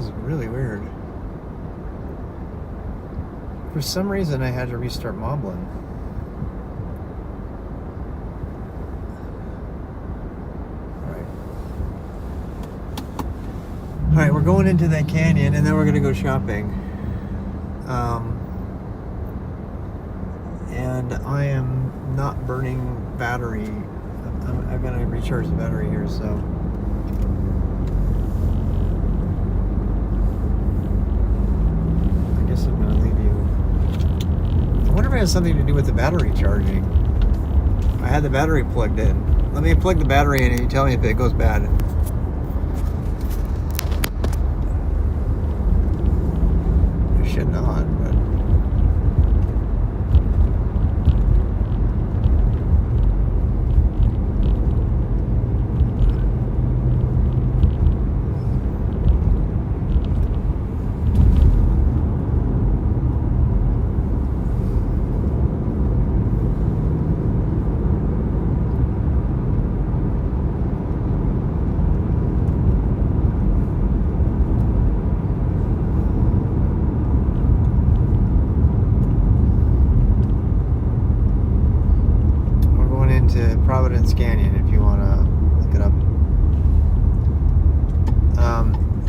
was really weird. For some reason, I had to restart Moblin. All right, we're going into that canyon, and then we're gonna go shopping. And I am not burning battery. I'm gonna recharge the battery here, so. I guess I'm gonna leave you. I wonder if it has something to do with the battery charging. I had the battery plugged in. Let me plug the battery in and you tell me if it goes bad. It should not, but. Providence Canyon, if you want to look it up.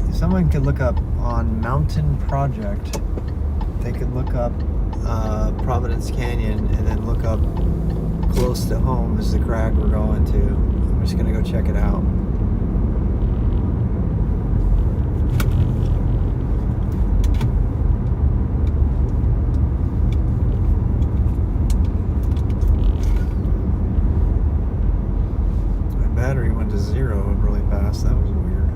If someone could look up on Mountain Project, they could look up Providence Canyon and then look up close to home is the crag we're going to. I'm just going to go check it out. Battery went to 0 really fast. That was weird.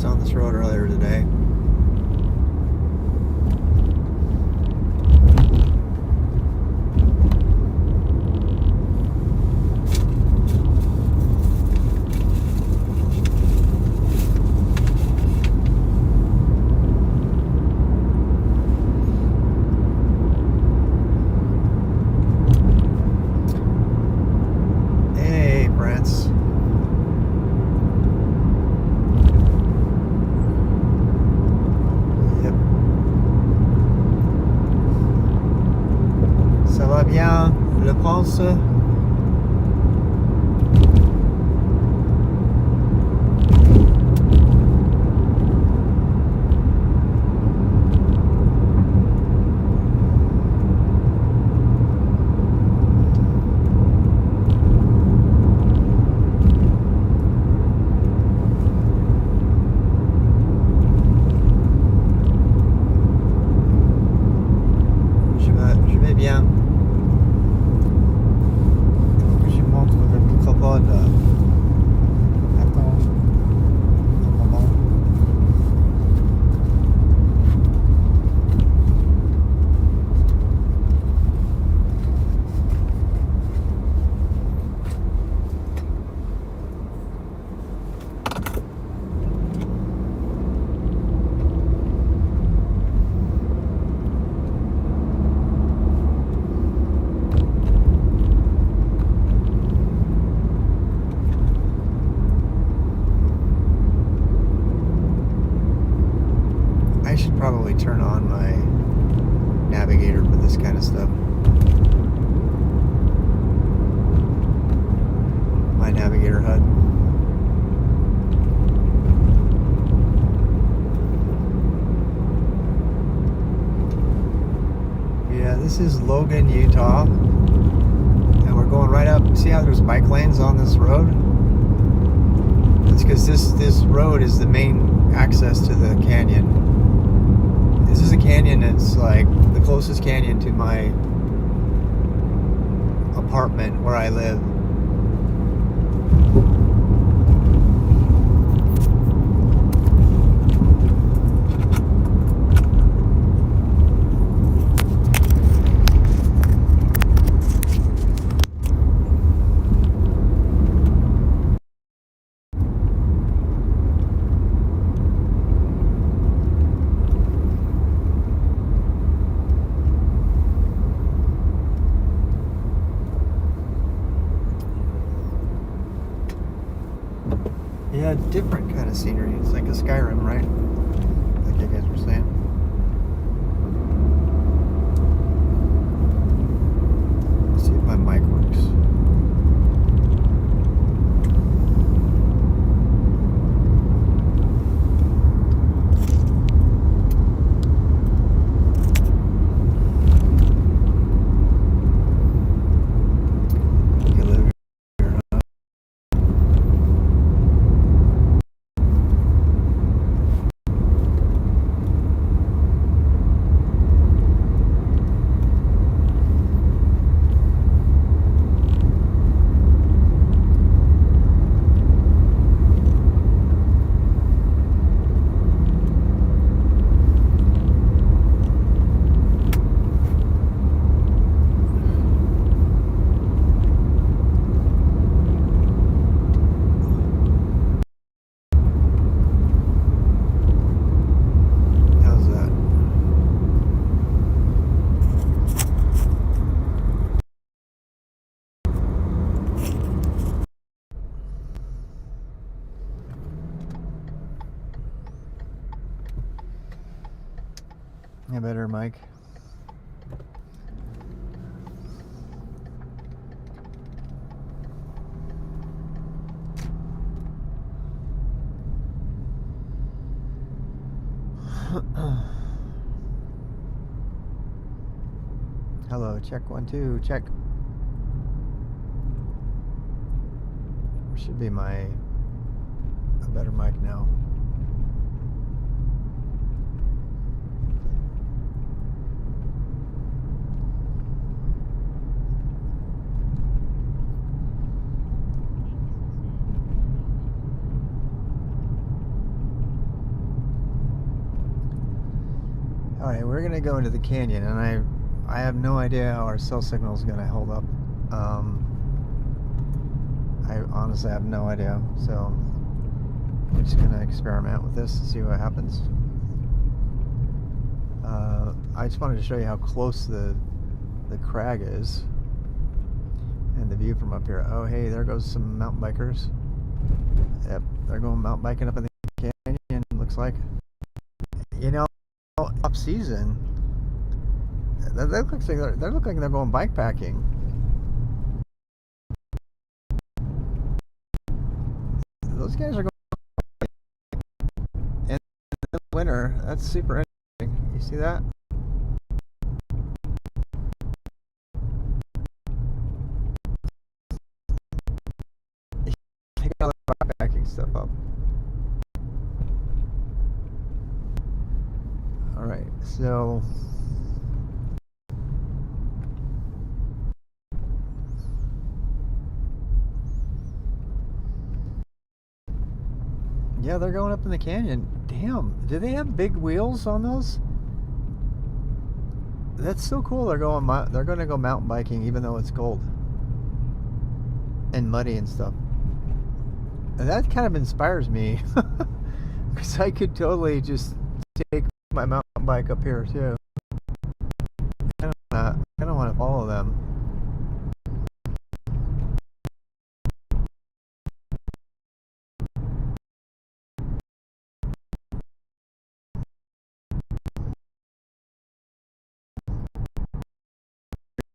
On this road earlier today. Hey, Prince. Ça va bien, le prince? Je vais bien. Je montre le microphone. Attends un moment. I should probably turn on my navigator for this kind of stuff. My navigator HUD. Yeah, this is Logan, Utah. And we're going right up. See how there's bike lanes on this road? because this road is the main access to the canyon. This is a canyon that's like the closest canyon to my apartment where I live. Yeah, different kind of scenery. It's like a Skyrim, right? Like you guys were saying. Let's see if my mic works. You live here, huh? How's that? Yeah, better, Mike. Hello, check 1 2, check. Should be a better mic now. All right, we're gonna go into the canyon, and I have no idea how our cell signal is gonna hold up. I honestly have no idea, so I'm just gonna experiment with this and see what happens. I just wanted to show you how close the crag is and the view from up here. Oh, hey, there goes some mountain bikers. Yep, they're going mountain biking up in the canyon, looks like. You know, off season, they look like they're going bike packing. Those guys are going in the winter. That's super interesting. You see that? They got all the bike packing stuff up. All right, so yeah, they're going up in the canyon. Damn, do they have big wheels on those? That's so cool. They're going to go mountain biking even though it's cold and muddy and stuff. And that kind of inspires me because I could totally just take my mountain bike up here too. I don't want to follow them.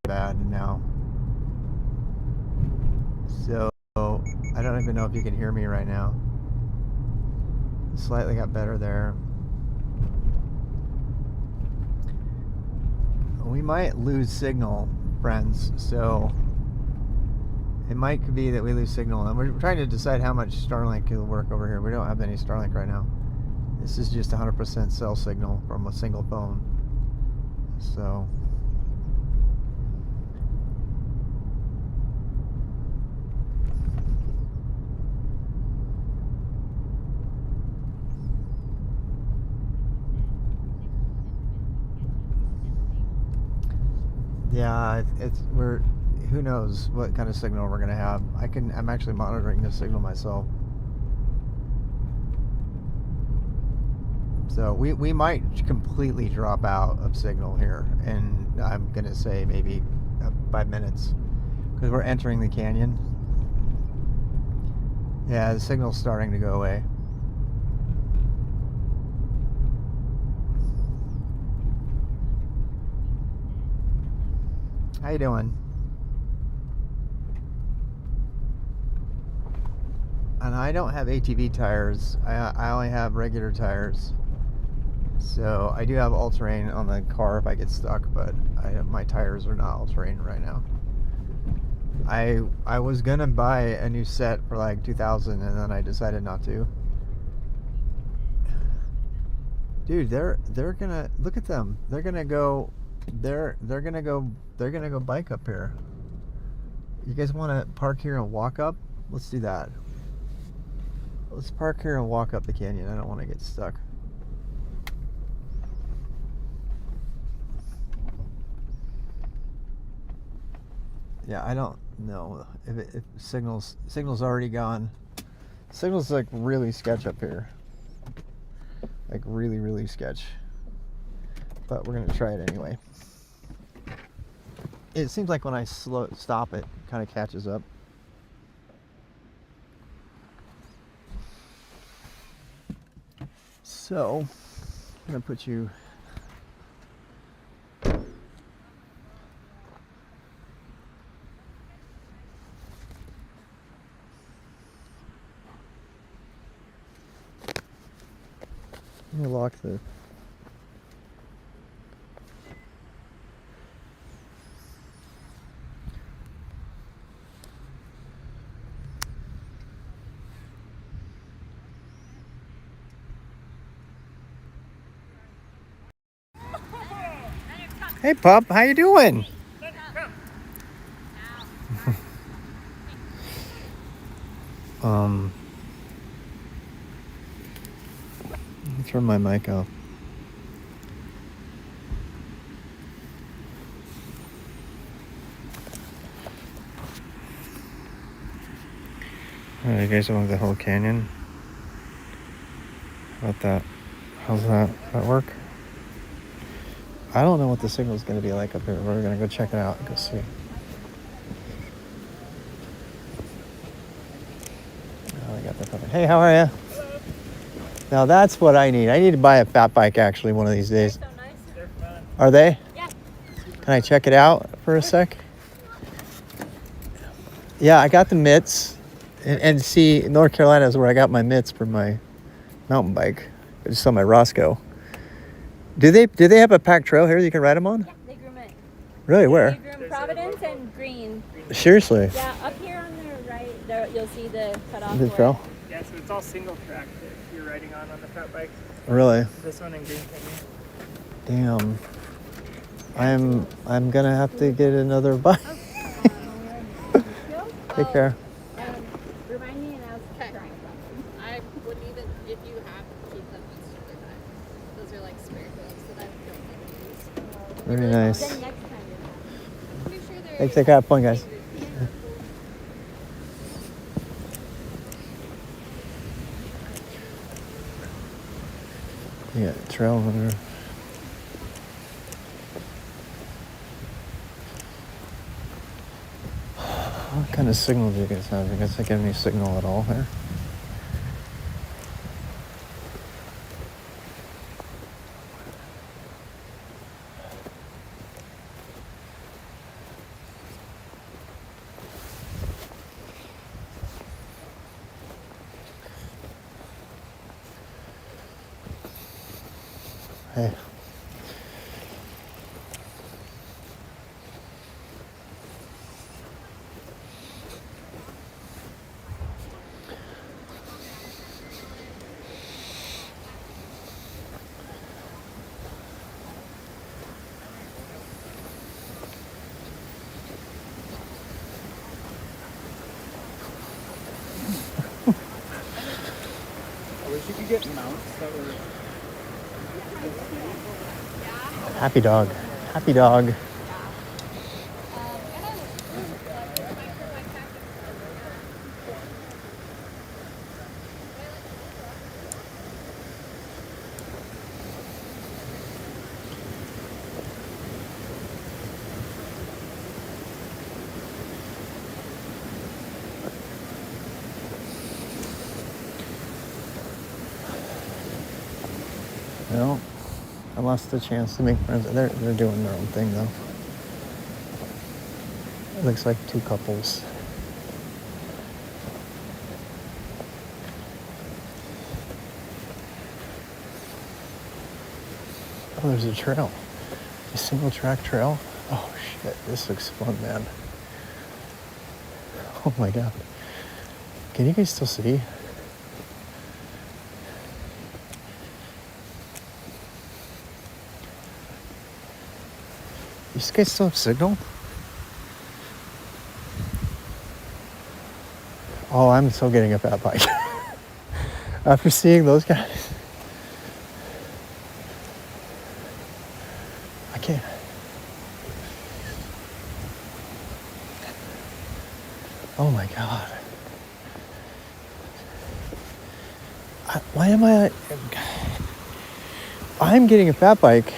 Bad now. So I don't even know if you can hear me right now. Slightly got better there. We might lose signal, friends, so It might be that we lose signal, and we're trying to decide how much Starlink will work over here. We don't have any Starlink right now. This is just 100% cell signal from a single phone. So yeah, we're, who knows what kind of signal we're gonna have. I'm actually monitoring the signal myself. So we might completely drop out of signal here, and I'm gonna say maybe 5 minutes, because we're entering the canyon. Yeah, the signal's starting to go away. How you doing? And I don't have ATV tires. I only have regular tires. So I do have all-terrain on the car if I get stuck, but my tires are not all-terrain right now. I was gonna buy a new set for like 2,000, and then I decided not to. Dude, they're gonna look at them. They're gonna go bike up here. You guys want to park here and walk up? Let's do that. Let's park here and walk up the canyon. I don't want to get stuck. Yeah, I don't know if signal's already gone. Signal's like really sketch up here. Like really sketch. But we're gonna try it anyway. It seems like when I stop it kind of catches up. So I'm gonna put you let me lock the Hey pup, how you doing? Let me turn my mic off. Alright, you guys want the whole canyon? How about that? How's that? Does that work? I don't know what the signal's going to be like up here. We're going to go check it out and go see. Oh, I got the puppy. Hey, how are you? Hello. Now that's what I need. I need to buy a fat bike actually one of these days. They're so nice. They're fun. Are they? Yeah. Can I check it out for a sec? Yeah, I got the mitts. And see, North Carolina is where I got my mitts for my mountain bike. I just saw my Roscoe. Do they have a packed trail here you can ride them on? Yeah, they groom it. Really? Where? They groom Providence and Green. Seriously? Yeah, up here on the right, there you'll see the cutoff. The trail? Yeah, so it's all single track that you're riding on the fat bike. Really? This one in Green Canyon. Damn. I'm gonna have to get another bike. Take care. Remind me and I'll try. I wouldn't even, if you have to keep them, that's totally fine. Those are like spare wheels that I don't think we use. Very nice. Then next time you're Pretty sure they're. Thanks, take care. Have fun, guys. Yeah, trail over there. What kind of signal do you guys have? You guys get any signal at all here? Hey. you get mounts that were? Happy dog. Happy dog. And I was like, my cactus. No, I lost the chance to make friends. They're doing their own thing though. It looks like two couples. Oh, there's a trail. A single track trail. Oh shit, this looks fun, man. Oh my god. Can you guys still see? You guys still have signal? Oh, I'm still getting a fat bike. After seeing those guys. I can't. Oh my god. Why am I... I'm getting a fat bike.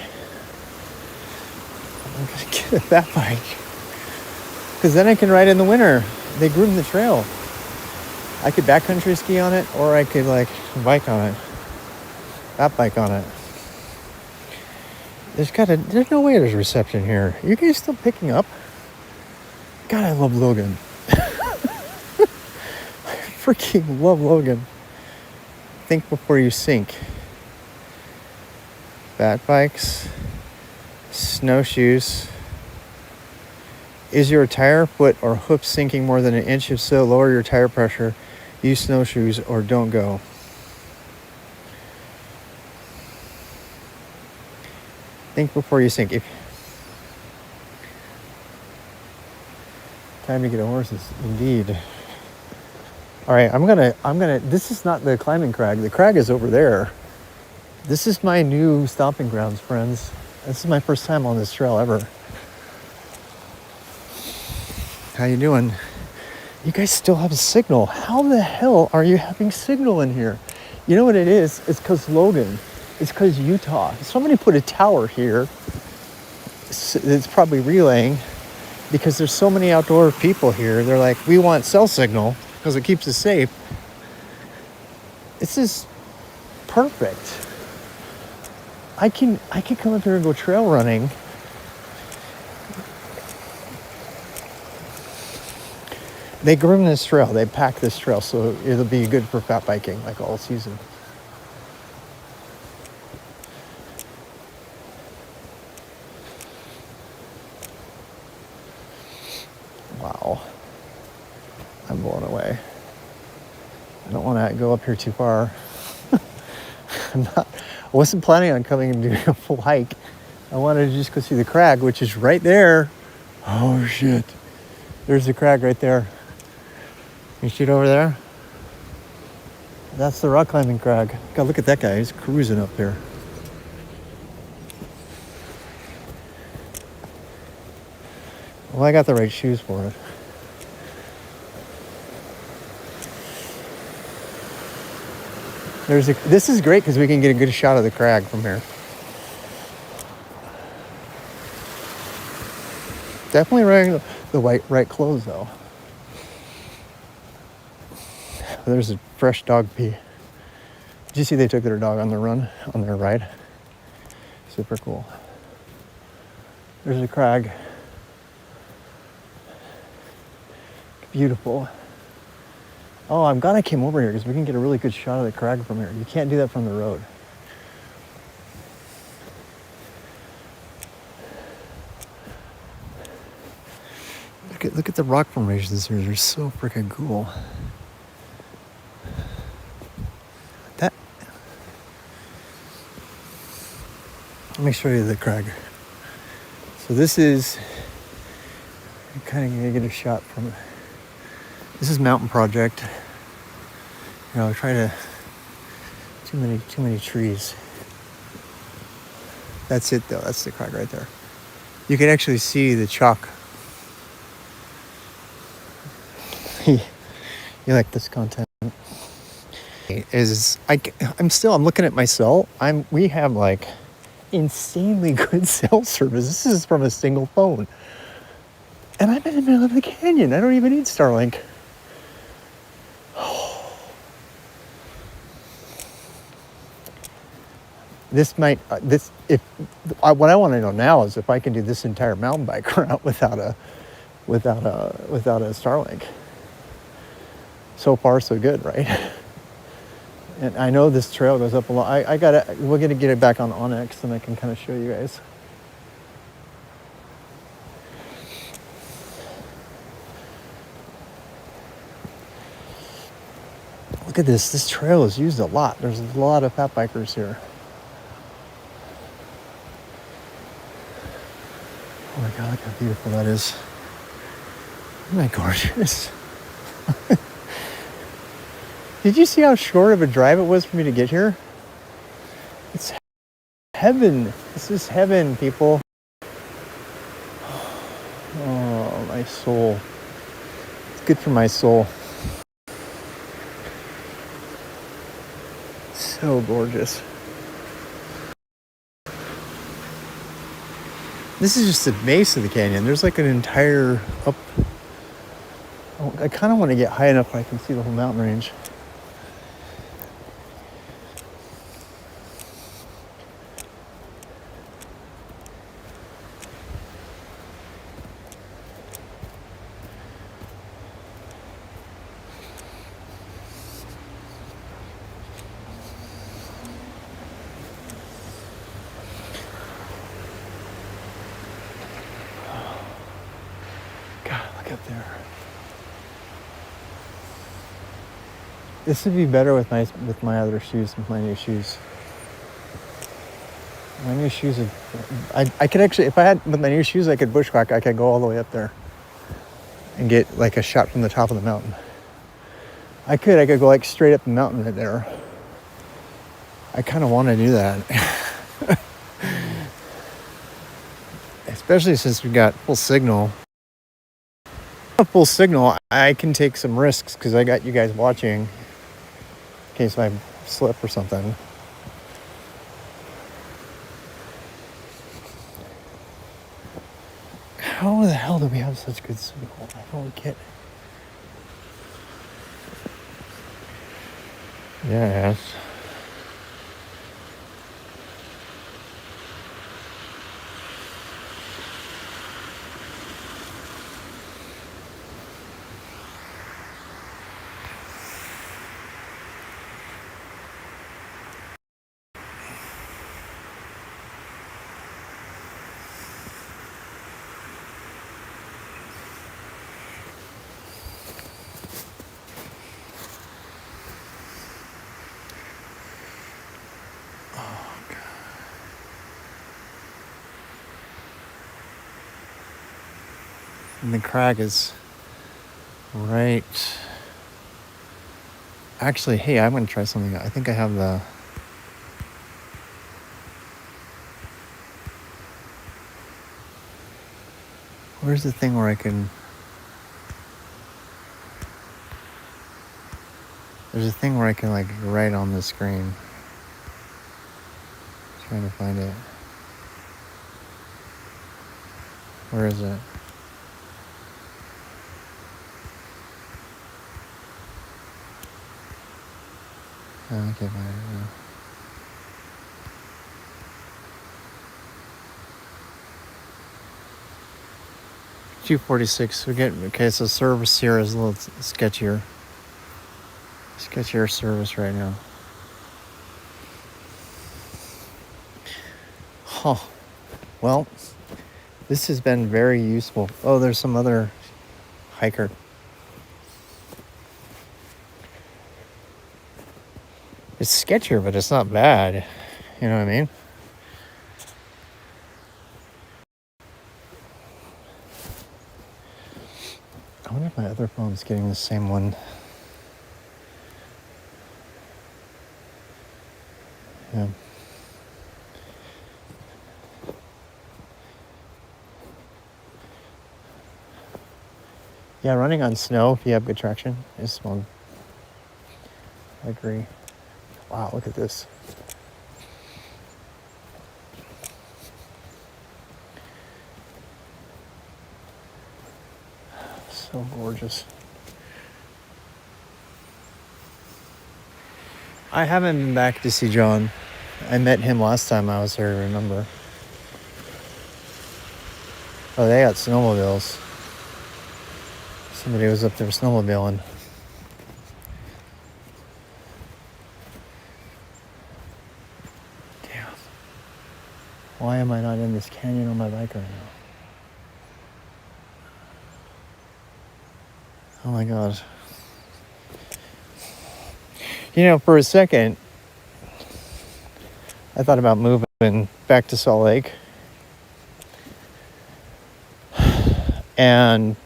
I'm gonna get a fat bike. Because then I can ride in the winter. They groom the trail. I could backcountry ski on it, or I could like bike on it. Fat bike on it. There's no way there's reception here. Are you guys still picking up? God, I love Logan. I freaking love Logan. Think before you sink. Fat bikes. Snowshoes. Is your tire, foot, or hoof sinking more than an inch? If so, lower your tire pressure. Use snowshoes or don't go. Think before you sink. Time to get a horse is indeed. All right, I'm gonna, this is not the climbing crag. The crag is over there. This is my new stomping grounds, friends. This is my first time on this trail ever. How you doing? You guys still have a signal. How the hell are you having signal in here? You know what it is? It's because Logan. It's because Utah. Somebody put a tower here. It's probably relaying because there's so many outdoor people here. They're like, we want cell signal because it keeps us safe. This is perfect. I can come up here and go trail running. They groom this trail. They pack this trail, so it'll be good for fat biking like all season. Wow. I'm blown away. I don't want to go up here too far. I wasn't planning on coming and doing a full hike. I wanted to just go see the crag, which is right there. Oh shit. There's the crag right there. You see it over there? That's the rock climbing crag. God, look at that guy. He's cruising up there. Well, I got the right shoes for it. This is great because we can get a good shot of the crag from here. Definitely wearing the right clothes though. There's a fresh dog pee. Did you see they took their dog on the run, on their ride? Super cool. There's a crag. Beautiful. Oh, I'm glad I came over here because we can get a really good shot of the crag from here. You can't do that from the road. Look at the rock formations here. They're so freaking cool. Let me show you the crag. So this is, I'm kind of gonna get a shot from it. This is Mountain Project. You know, I try to Too many trees. That's it though. That's the crag right there. You can actually see the chalk. You like this content? I'm looking at my cell. We have like insanely good cell service. This is from a single phone. And I'm in the middle of the canyon. I don't even need Starlink. What I want to know now is if I can do this entire mountain bike route without a Starlink. So far, so good, right? And I know this trail goes up a lot. We're gonna get it back on Onyx, and I can kind of show you guys. Look at this. This trail is used a lot. There's a lot of fat bikers here. Oh my God, look how beautiful that is. Isn't that gorgeous? Did you see how short of a drive it was for me to get here? It's heaven. This is heaven, people. Oh, my soul. It's good for my soul. So gorgeous. This is just the base of the canyon. There's like an entire up. Oh, I kind of want to get high enough where I can see the whole mountain range. God, look up there. This would be better with my other shoes, with my new shoes. My new shoes I could actually, if I had, with my new shoes, I could bushwhack. I could go all the way up there and get like a shot from the top of the mountain. I could go like straight up the mountain right there. I kind of want to do that. Especially since we've got full signal. Full signal, I can take some risks because I got you guys watching in case I slip or something. How the hell do we have such good signal? I don't get it. Yes. And the crag is right. Actually, hey, I'm going to try something. I think I have the... Where's the thing where I can... There's a thing where I can like write on the screen. Trying to find it. Where is it? Oh, I can't find it now. $246. We get okay. So service here is a little sketchier. Sketchier service right now. Huh. Well, this has been very useful. Oh, there's some other hiker. It's sketchier, but it's not bad. You know what I mean? I wonder if my other phone's getting the same one. Yeah, running on snow, if you have good traction, is fun. I agree. Wow, look at this. So gorgeous. I haven't been back to see John. I met him last time I was here, remember? Oh, they got snowmobiles. Somebody was up there snowmobiling. Damn. Why am I not in this canyon on my bike right now? Oh my god. You know, for a second, I thought about moving back to Salt Lake. And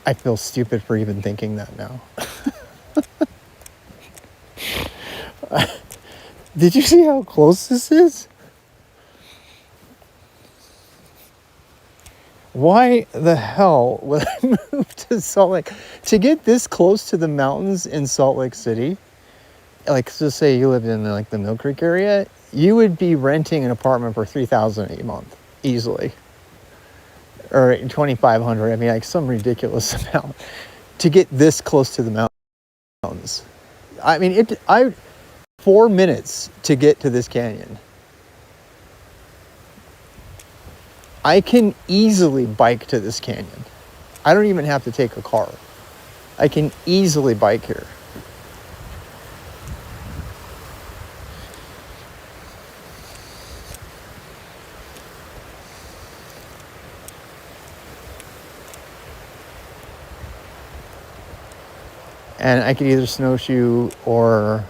I feel stupid for even thinking that now. Did you see how close this is? Why the hell would I move to Salt Lake? To get this close to the mountains in Salt Lake City, like, so say you lived in like the Mill Creek area, you would be renting an apartment for $3,000 a month easily, or $2,500. I mean, like some ridiculous amount to get this close to the mountains. I mean, 4 minutes to get to this canyon. I can easily bike to this canyon. I don't even have to take a car. I can easily bike here. And I could either snowshoe, or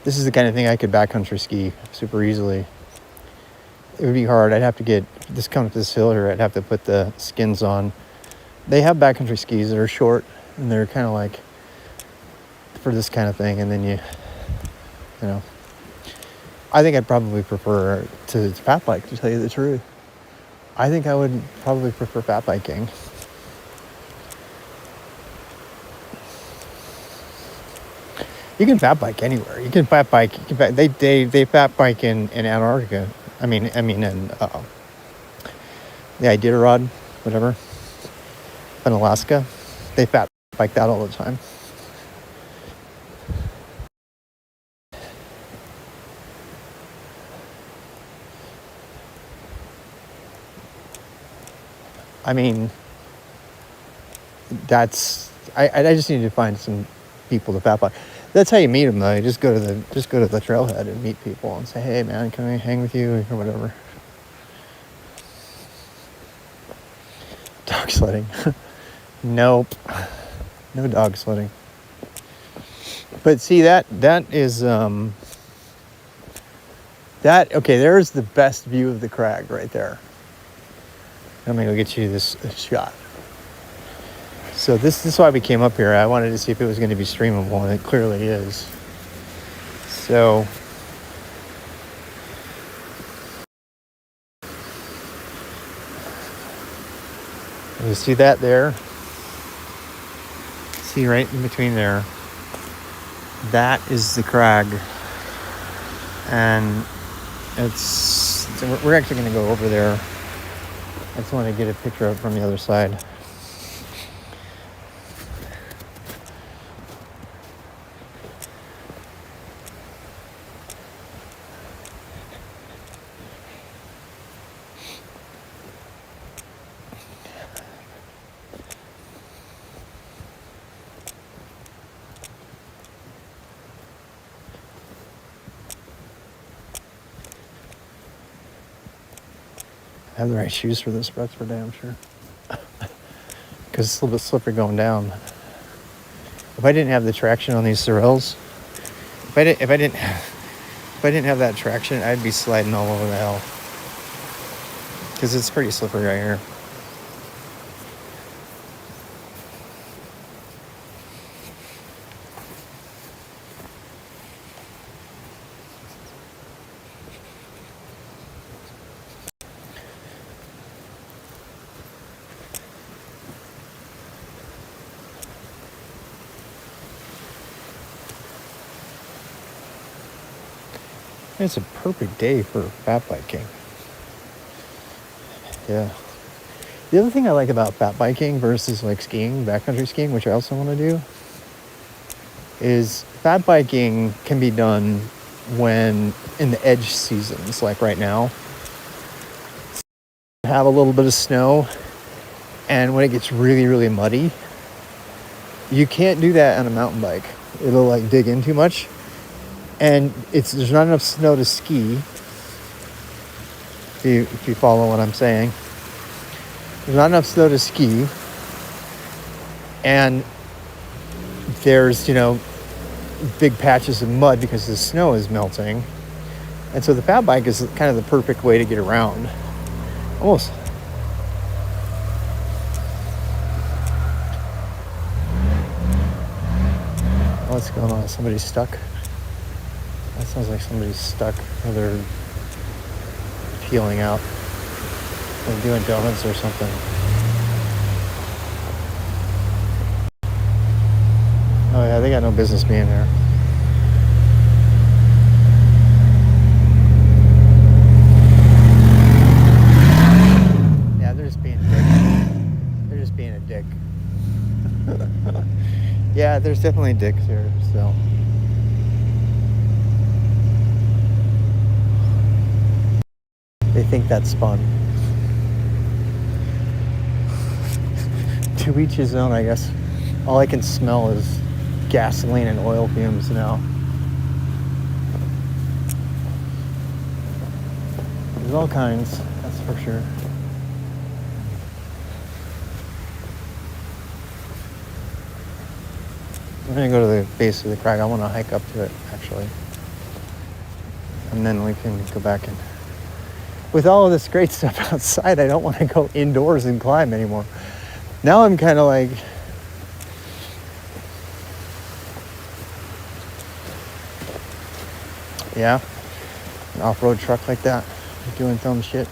this is the kind of thing I could backcountry ski super easily. It would be hard. I'd have to get this, come up this hill here, I'd have to put the skins on. They have backcountry skis that are short, and they're kind of like for this kind of thing. And then you know, I think I'd probably prefer to fat bike, to tell you the truth. I think I would probably prefer fat biking. You can fat bike anywhere. You can fat bike. They fat bike in Antarctica. I mean in the Iditarod, whatever, in Alaska. They fat bike that all the time. I mean, that's I just need to find some people to fat bike. That's how you meet them, though. You just go to the trailhead and meet people and say, "Hey, man, can I hang with you?" or whatever. Dog sledding? Nope, no dog sledding. But see, that is that. Okay, there's the best view of the crag right there. I'm gonna go get you this shot. So this is why we came up here. I wanted to see if it was going to be streamable, and it clearly is. So you see that there? See right in between there? That is the crag. And we're actually going to go over there. I just want to get a picture of it from the other side. I have the right shoes for this, that's for damn sure. Because it's a little bit slippery going down. If I didn't have the traction on these Sorels, if I didn't have that traction, I'd be sliding all over the hell. Because it's pretty slippery right here. It's a perfect day for fat biking. Yeah. The other thing I like about fat biking versus like skiing, backcountry skiing, which I also want to do, is fat biking can be done when in the edge seasons, like right now. Have a little bit of snow, and when it gets really, really muddy, you can't do that on a mountain bike. It'll like dig in too much, and there's not enough snow to ski. If you follow what I'm saying, there's not enough snow to ski, and there's big patches of mud because the snow is melting, and so the fat bike is kind of the perfect way to get around. Almost. What's going on? Somebody's stuck? That sounds like somebody's stuck, or they're peeling out. They're doing donuts or something. Oh yeah, they got no business being there. Yeah, they're just being a dick. They're just being a dick. Yeah, there's definitely dicks here still. They think that's fun. To each his own, I guess. All I can smell is gasoline and oil fumes now. There's all kinds, that's for sure. We're gonna go to the base of the crag. I want to hike up to it, actually. And then we can go back and... With all of this great stuff outside, I don't want to go indoors and climb anymore. Now I'm kind of like... Yeah, an off-road truck like that, doing dumb shit.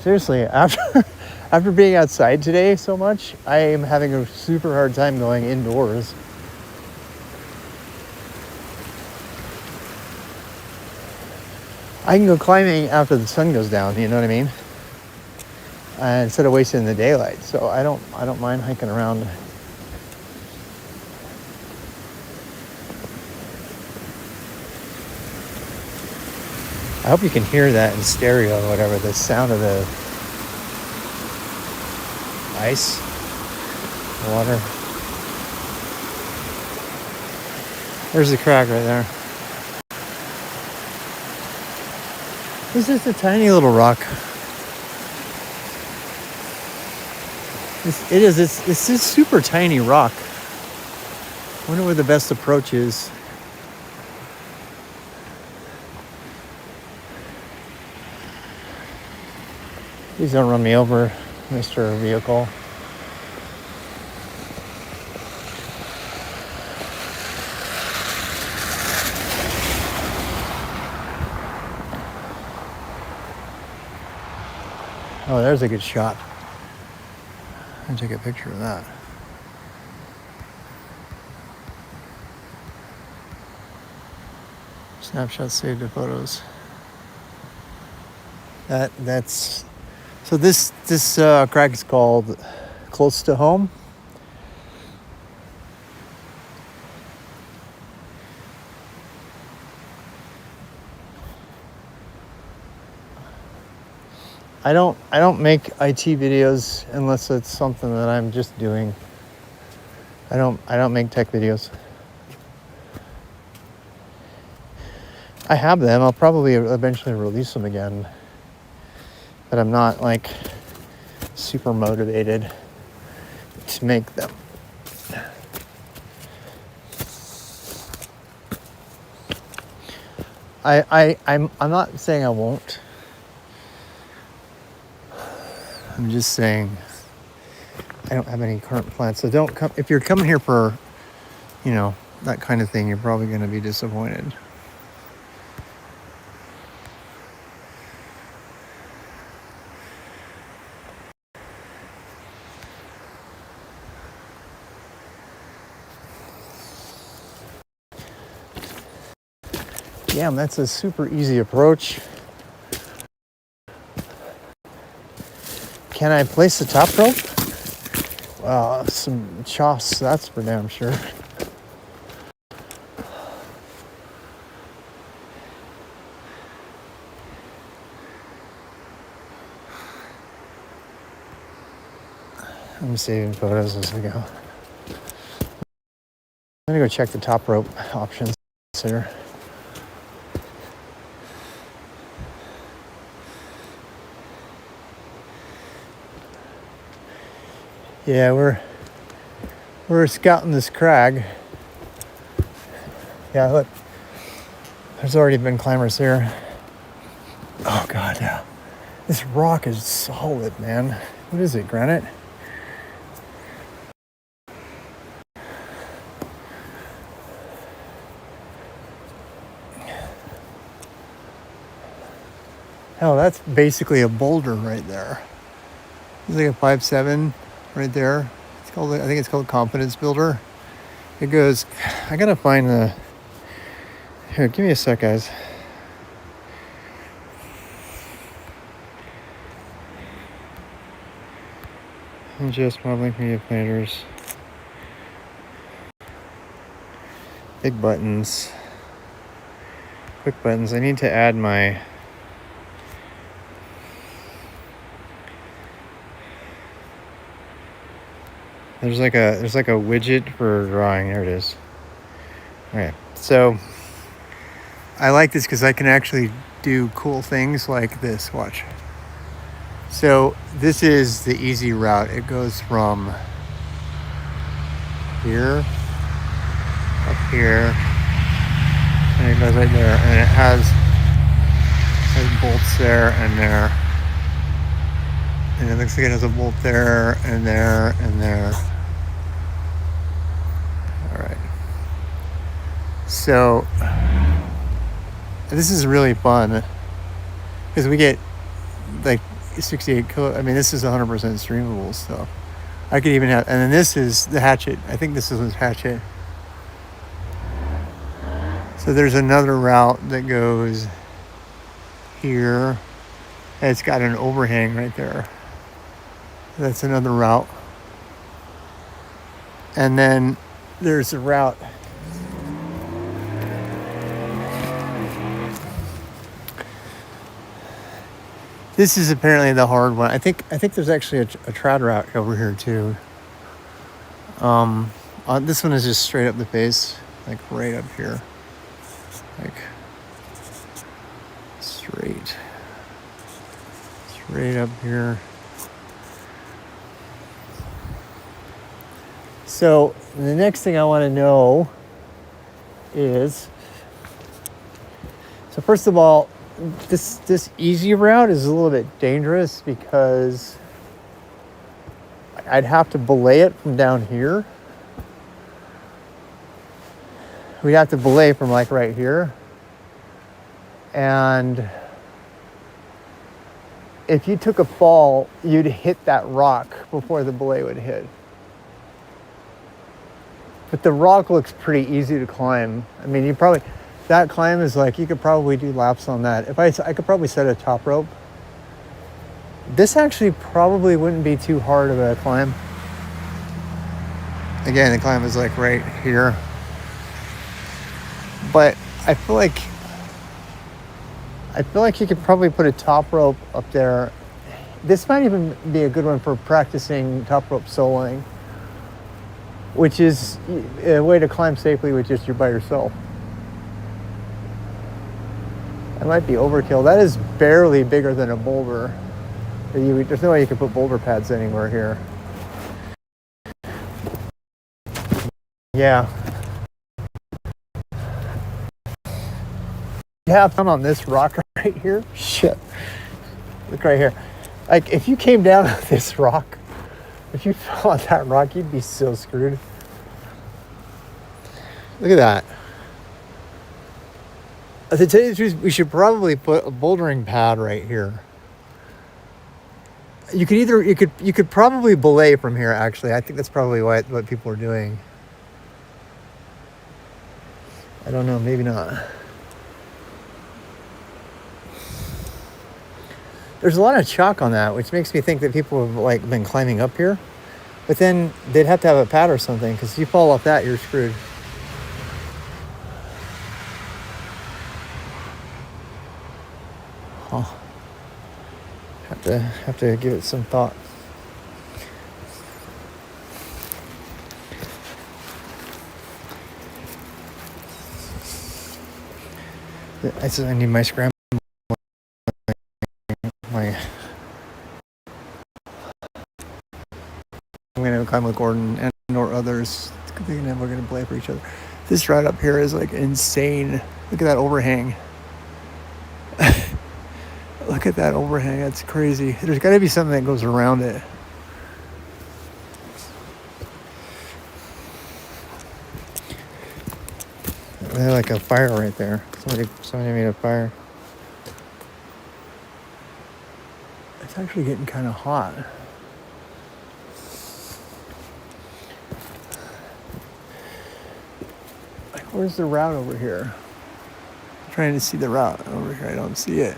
Seriously, after being outside today so much, I am having a super hard time going indoors. I can go climbing after the sun goes down, you know what I mean? Instead of wasting the daylight. So I don't mind hiking around. I hope you can hear that in stereo or whatever, the sound of the ice, water. There's the crag right there. This is a tiny little rock. It's this super tiny rock. I wonder where the best approach is. Please don't run me over, Mr. Vehicle. Oh, there's a good shot. I'll take a picture of that. Snapshot saved to photos. That's so this crag is called Close to Home. I don't make IT videos unless it's something that I'm just doing. I don't make tech videos. I have them. I'll probably eventually release them again. But I'm not like super motivated to make them. I'm not saying I won't. I'm just saying I don't have any current plans. So don't come if you're coming here for, that kind of thing, you're probably going to be disappointed. Damn, that's a super easy approach. Can I place the top rope? Some choss, that's for damn sure. I'm saving photos as we go. I'm gonna go check the top rope options here. Yeah, we're scouting this crag. Yeah, look, there's already been climbers here. Oh God, yeah. This rock is solid, man. What is it, granite? Hell, that's basically a boulder right there. It's like a 5'7" right there. It's called, I think it's called Confidence Builder. It goes, I gotta find the, here, give me a sec, guys. And just modeling media planners. Big buttons. Quick buttons. I need to add my, there's like a widget for drawing. There it is. Okay, so I like this because I can actually do cool things like this. Watch. So this is the easy route. It goes from here up here, and it goes right there, and it has bolts there and there, and it looks like it has a bolt there and there and there. All right. So this is really fun because we get like 68 kilo. I mean, this is 100% streamable, so I could even have, and then this is the hatchet. I think this is the hatchet. So there's another route that goes here. And it's got an overhang right there. That's another route. And then there's a route. This is apparently the hard one. I think there's actually a trad route over here too. This one is just straight up the face, like right up here, like straight up here. So the next thing I want to know is, so first of all, this easy route is a little bit dangerous because I'd have to belay it from down here. We'd have to belay from like right here. And if you took a fall, you'd hit that rock before the belay would hit. But the rock looks pretty easy to climb. I mean, that climb is like, you could probably do laps on that. If I could probably set a top rope. This actually probably wouldn't be too hard of a climb. Again, the climb is like right here. But I feel like you could probably put a top rope up there. This might even be a good one for practicing top rope soloing, which is a way to climb safely with just you by yourself. That might be overkill. That is barely bigger than a boulder. There's no way you can put boulder pads anywhere here. Yeah. You have fun on this rock right here. Shit. Look right here. Like, if you came down on this rock, if you fell on that rock, you'd be so screwed. Look at that. To tell you the truth, we should probably put a bouldering pad right here. You could probably belay from here, actually. I think that's probably what people are doing. I don't know, maybe not. There's a lot of chalk on that, which makes me think that people have like been climbing up here. But then they'd have to have a pad or something, because if you fall off that, you're screwed. Oh, have to give it some thought. I need my scramble. I'm gonna climb with Gordon and or others. We're gonna play for each other. This ride up here is like insane. Look at that overhang. Look at that overhang. That's crazy. There's got to be something that goes around it. There's like a fire right there. Somebody made a fire. It's actually getting kind of hot. Like, where's the route over here? I'm trying to see the route over here. I don't see it.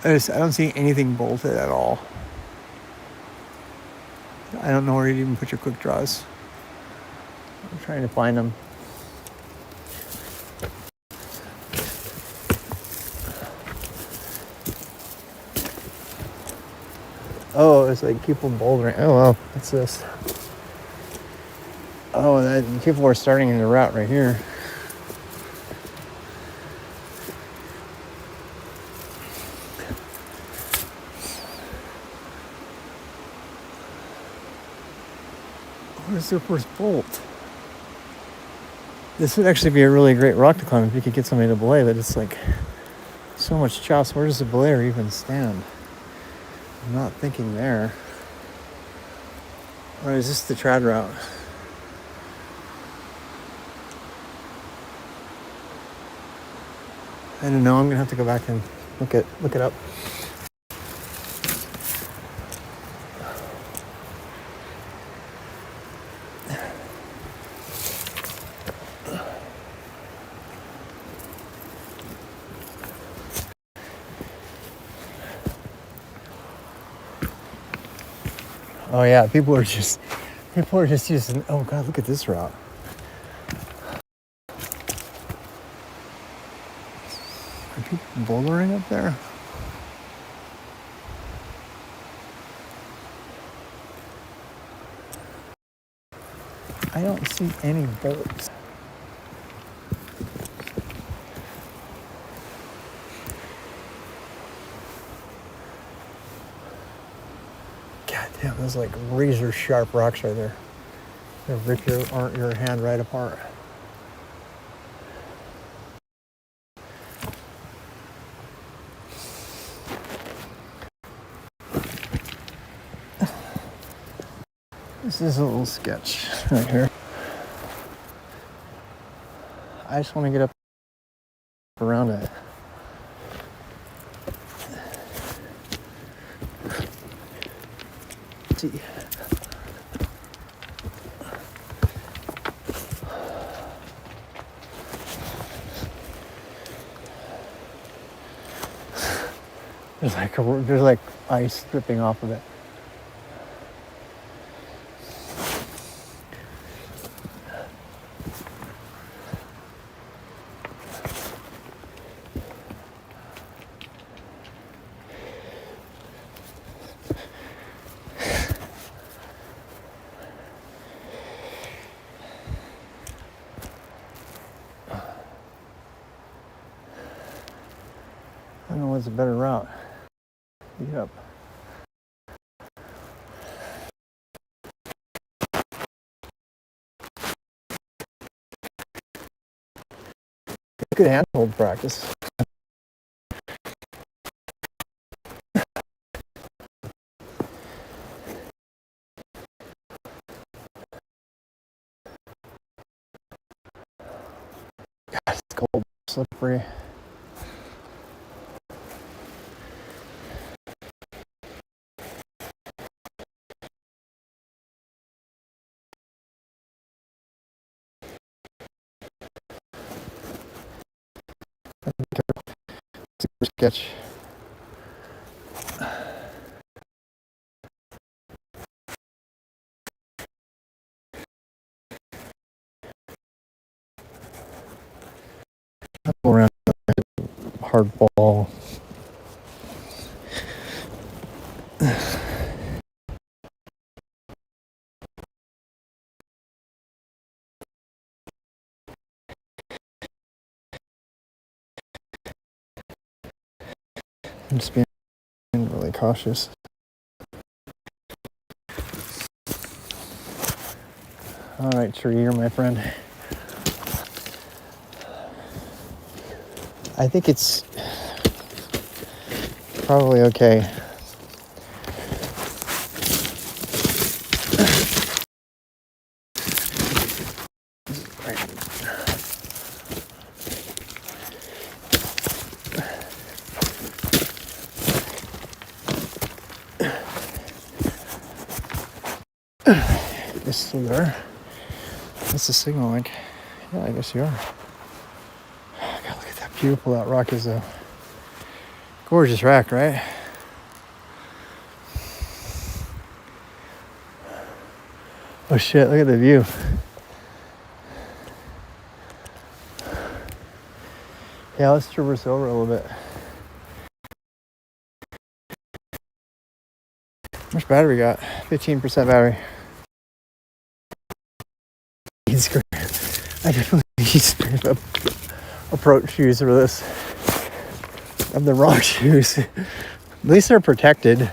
I don't see anything bolted at all. I don't know where you'd even put your quick draws. I'm trying to find them. Oh, it's like people bouldering. Oh, well, what's this? Oh, people are starting in the route right here. Where's their first bolt? This would actually be a really great rock to climb if you could get somebody to belay, but it's like so much chops. Where does the belayer even stand? I'm not thinking there. Or is this the trad route? I don't know. I'm gonna have to go back and look it up. Oh yeah, people are just using. Oh god, look at this route. Are people bouldering up there? I don't see any bolts. God damn, those like razor sharp rocks right there. They'll rip your hand right apart. This is a little sketch right here. I just want to get up around it. Let's see. There's like ice dripping off of it. I don't know what's a better route. Yep. Good handhold practice. God, it's cold, slippery. Super sketch. Go around hard ball. I'm just being really cautious. All right, tree, you're my friend. I think it's probably okay. It's still there. That's the signal link. Yeah, I guess you are. God, look at that beautiful that rock is though. Gorgeous rock, right? Oh shit, look at the view. Yeah, let's traverse over a little bit. How much battery we got? 15% battery. I definitely need approach shoes for this. I have the wrong shoes. At least they're protected.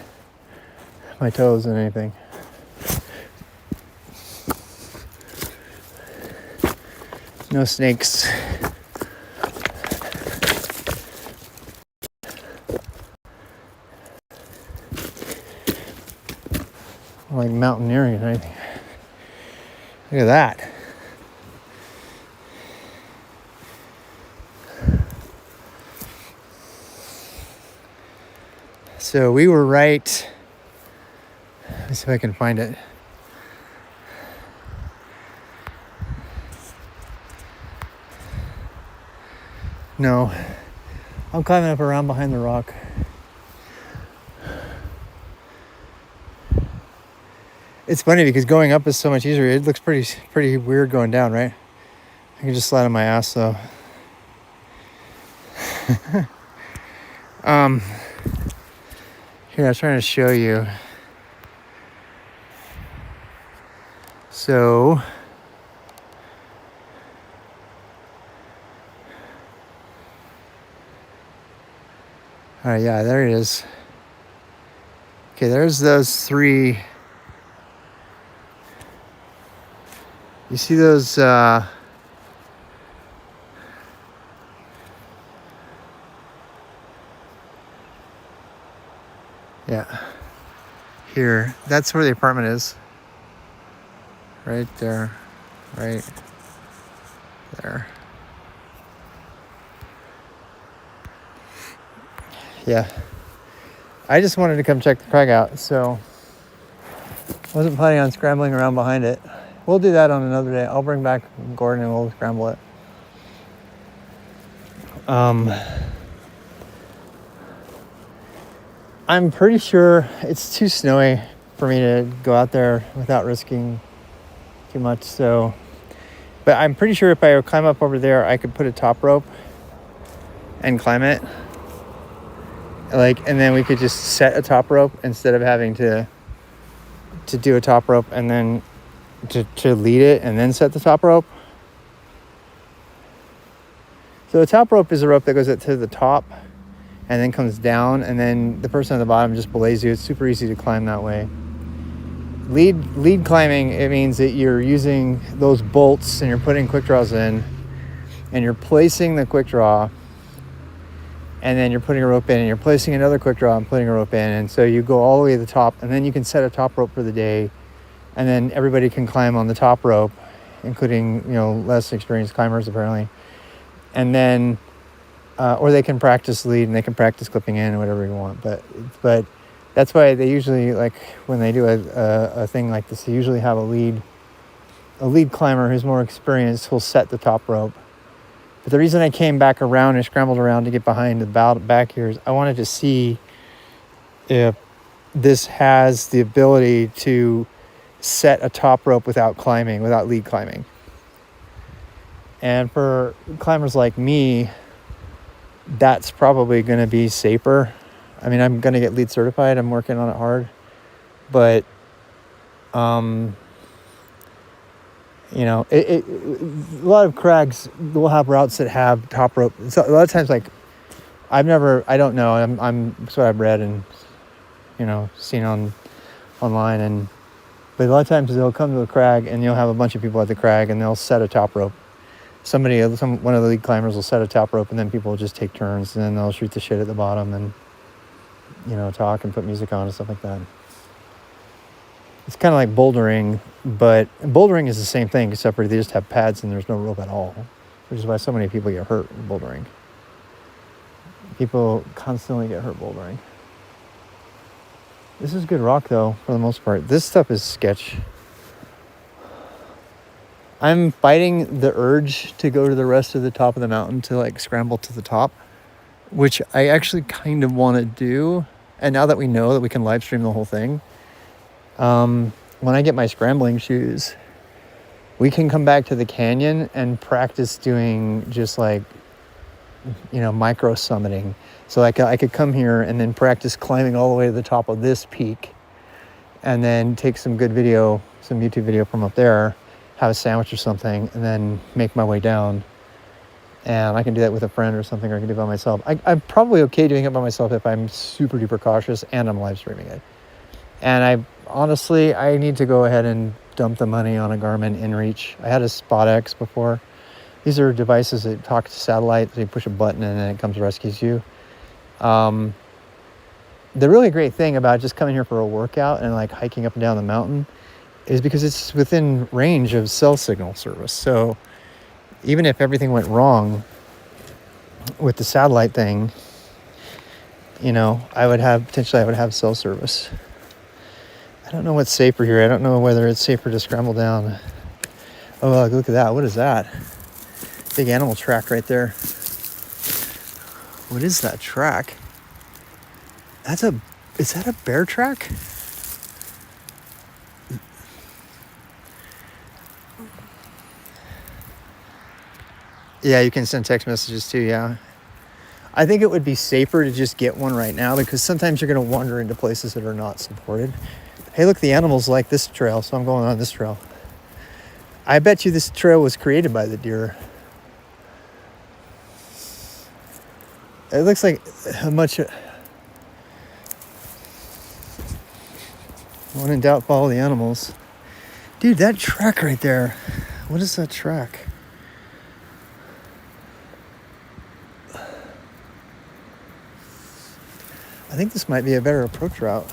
My toes and anything. No snakes. Like mountaineering or anything. Look at that. So we were right. Let me see if I can find it. No, I'm climbing up around behind the rock. It's funny because going up is so much easier. It looks pretty weird going down, right? I can just slide on my ass though. Here, I was trying to show you. So, all right, yeah, there it is. Okay, there's those three. You see those, yeah, here, that's where the apartment is. Right there, right there. Yeah, I just wanted to come check the crag out, so wasn't planning on scrambling around behind it. We'll do that on another day. I'll bring back Gordon and we'll scramble it. I'm pretty sure it's too snowy for me to go out there without risking too much. So, but I'm pretty sure if I climb up over there, I could put a top rope and climb it. And then we could just set a top rope instead of having to do a top rope and then to lead it and then set the top rope. So a top rope is a rope that goes up to the top and then comes down, and then the person at the bottom just belays you. It's super easy to climb that way. Lead climbing, it means that you're using those bolts and you're putting quick draws in and you're placing the quick draw, and then you're putting a rope in and you're placing another quick draw and putting a rope in, and so you go all the way to the top, and then you can set a top rope for the day, and then everybody can climb on the top rope, including less experienced climbers apparently, and then or they can practice lead and they can practice clipping in or whatever you want, but that's why they usually, like when they do a thing like this, they usually have a lead climber who's more experienced who'll set the top rope. But the reason I came back around and scrambled around to get behind the back here is I wanted to see if this has the ability to set a top rope without lead climbing. And for climbers like me, that's probably going to be safer. I mean, I'm going to get LEED certified. I'm working on it hard. But, you know, a lot of crags will have routes that have top rope. So a lot of times, like, I don't know. That's what I've read and, you know, seen online. But a lot of times they'll come to a crag and you'll have a bunch of people at the crag and they'll set a top rope. One of the lead climbers will set a top rope and then people will just take turns and then they'll shoot the shit at the bottom and, you know, talk and put music on and stuff like that. It's kind of like bouldering, but bouldering is the same thing except for they just have pads and there's no rope at all, which is why so many people get hurt bouldering. People constantly get hurt bouldering. This is good rock though, for the most part. This stuff is sketch. I'm fighting the urge to go to the rest of the top of the mountain to like scramble to the top, which I actually kind of want to do. And now that we know that we can live stream the whole thing, when I get my scrambling shoes, we can come back to the canyon and practice doing just like, you know, micro summiting. So I could come here and then practice climbing all the way to the top of this peak and then take some good video, some YouTube video from up there, have a sandwich or something, and then make my way down. And I can do that with a friend or something, or I can do it by myself. I'm probably okay doing it by myself if I'm super duper cautious and I'm live streaming it. And I need to go ahead and dump the money on a Garmin InReach. I had a SpotX before. These are devices that talk to satellite. So you push a button and then it comes and rescues you. The really great thing about just coming here for a workout and like hiking up and down the mountain is because it's within range of cell signal service. So even if everything went wrong with the satellite thing, you know, I would have cell service. I don't know what's safer here. I don't know whether it's safer to scramble down. Oh, look at that. What is that? Big animal track right there. What is that track? Is that a bear track? Yeah, you can send text messages too, yeah. I think it would be safer to just get one right now because sometimes you're going to wander into places that are not supported. Hey, look, the animals like this trail, so I'm going on this trail. I bet you this trail was created by the deer. It looks like when in doubt, follow the animals. Dude, that track right there. What is that track? I think this might be a better approach route.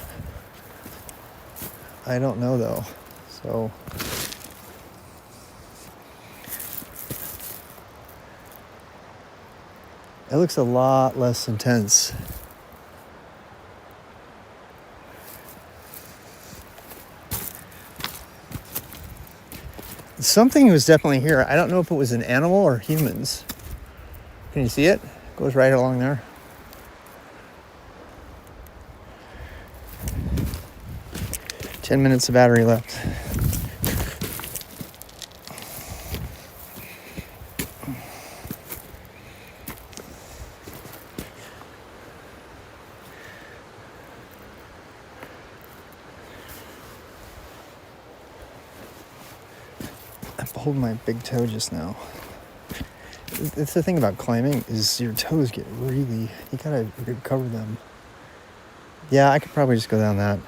I don't know though. So it looks a lot less intense. Something was definitely here. I don't know if it was an animal or humans. Can you see it? Goes right along there. Ten minutes of battery left. I pulled my big toe just now. It's the thing about climbing is your toes get you gotta recover them. Yeah, I could probably just go down that.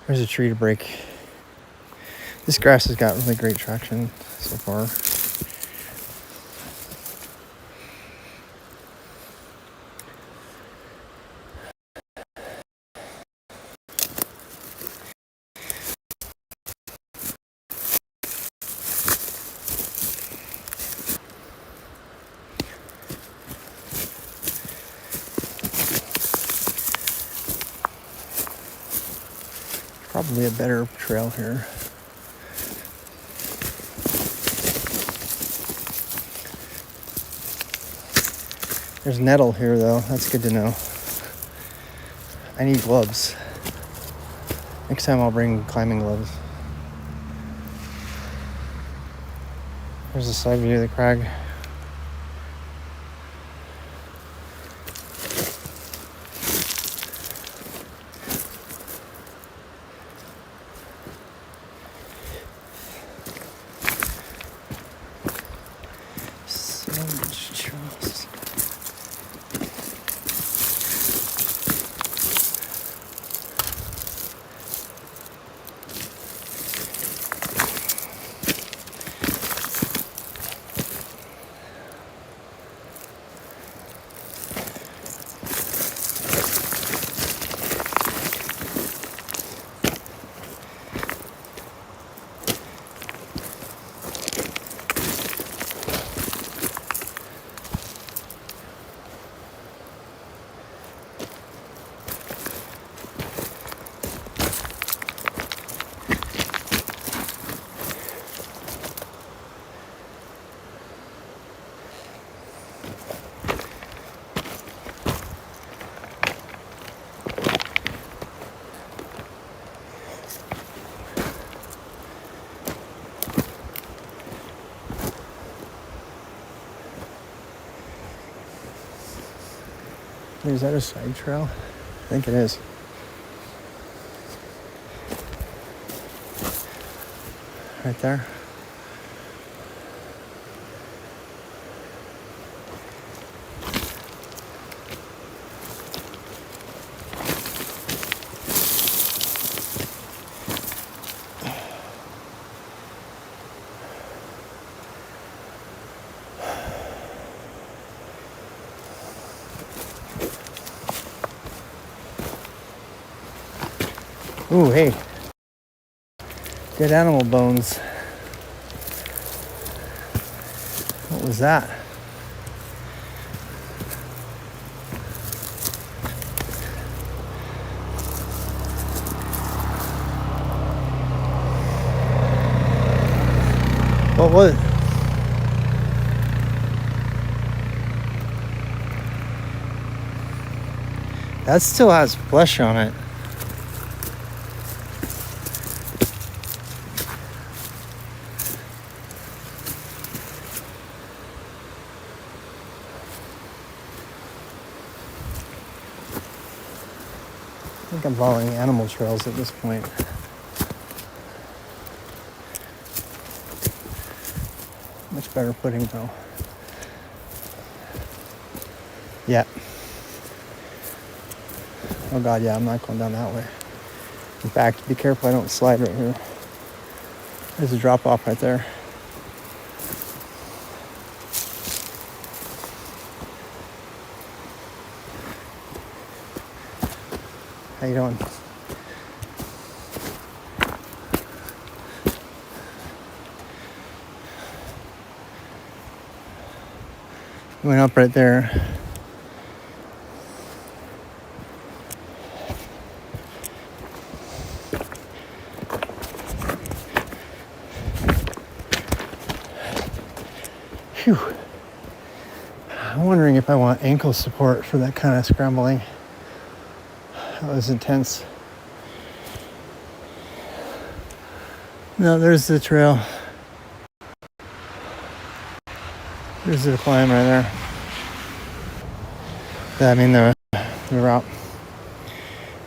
There's a tree to break. This grass has got really great traction so far. Probably a better trail here. There's nettle here though, that's good to know. I need gloves. Next time I'll bring climbing gloves. There's a side view of the crag. So much trust. Is that a side trail? I think it is. Right there. Ooh, hey. Dead animal bones. What was that? What was it? That still has flesh on it. I think I'm following animal trails at this point. Much better footing though. Yeah. Oh God, yeah, I'm not going down that way. In fact, be careful I don't slide right here. There's a drop off right there. How you doing? Went up right there. Phew. I'm wondering if I want ankle support for that kind of scrambling. That was intense. No, there's the trail. There's the climb right there. I mean the route.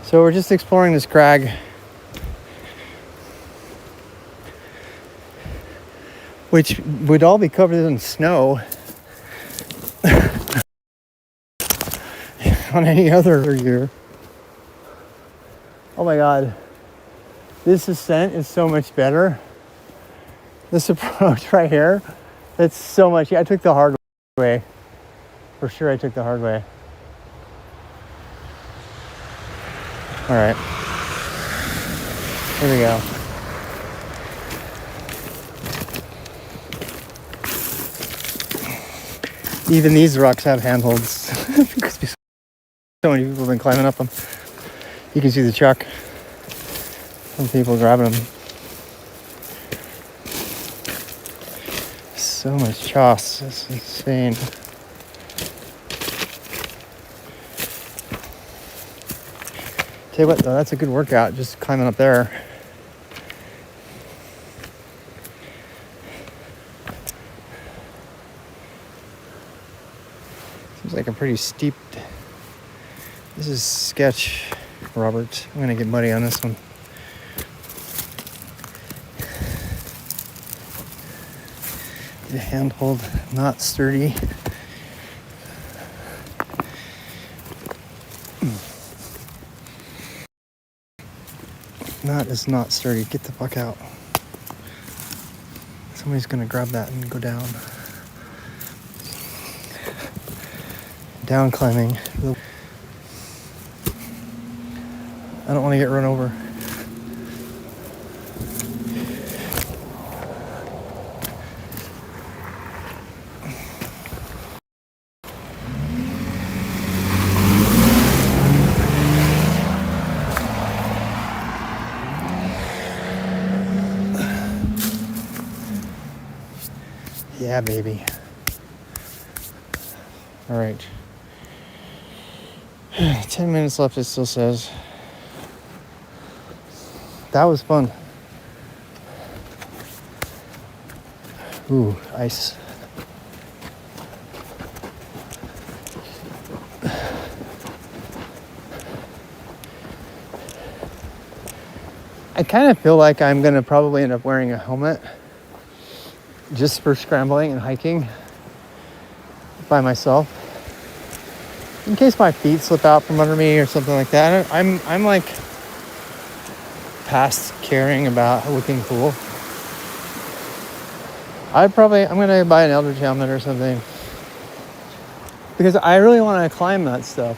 So we're just exploring this crag. Which would all be covered in snow on any other year. Oh my God. This ascent is so much better. This approach right here, it's so much. I took the hard way. For sure I took the hard way. All right. Here we go. Even these rocks have handholds because so many people have been climbing up them. You can see the truck. Some people grabbing them. So much choss. It's insane. Tell you what though, that's a good workout, just climbing up there. Seems like a pretty steep. This is sketch, Robert. I'm gonna get muddy on this one. the handhold, not sturdy. That is not sturdy. Get the fuck out. Somebody's gonna grab that and go down. Down climbing. I don't want to get run over. Yeah, baby. All right. 10 minutes left, it still says. That was fun. Ooh, ice. I kind of feel like I'm going to probably end up wearing a helmet just for scrambling and hiking by myself, in case my feet slip out from under me or something like that. I'm like past caring about looking cool. I'm gonna buy an Eldritch helmet or something, because I really want to climb that stuff,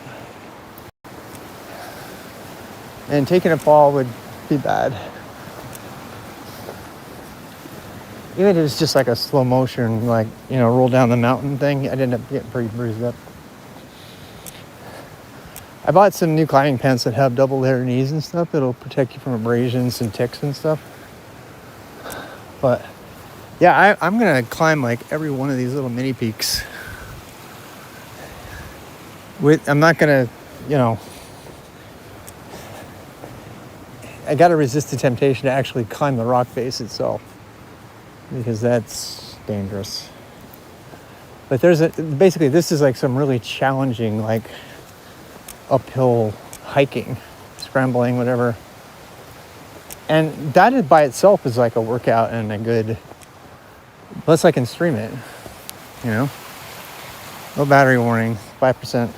and taking a fall would be bad. Even if it's just like a slow motion, like, you know, roll down the mountain thing, I'd end up getting pretty bruised up. I bought some new climbing pants that have double layer knees and stuff. It'll protect you from abrasions and ticks and stuff. But yeah, I'm gonna climb like every one of these little mini peaks. I'm not gonna, you know, I gotta resist the temptation to actually climb the rock face itself, because that's dangerous. But basically this is like some really challenging, like uphill hiking, scrambling, whatever. And that by itself is like a workout and a good, plus I can stream it, you know. No battery warning, 5%.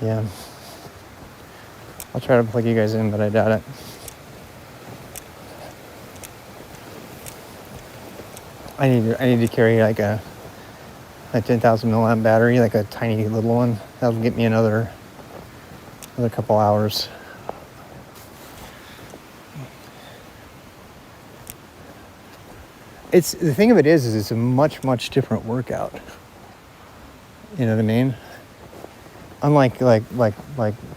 Yeah. I'll try to plug you guys in, but I doubt it. I need to carry like a 10,000 milliamp battery, like a tiny little one. That'll get me another couple hours. It's the thing of it is it's a much different workout. You know what I mean? Unlike like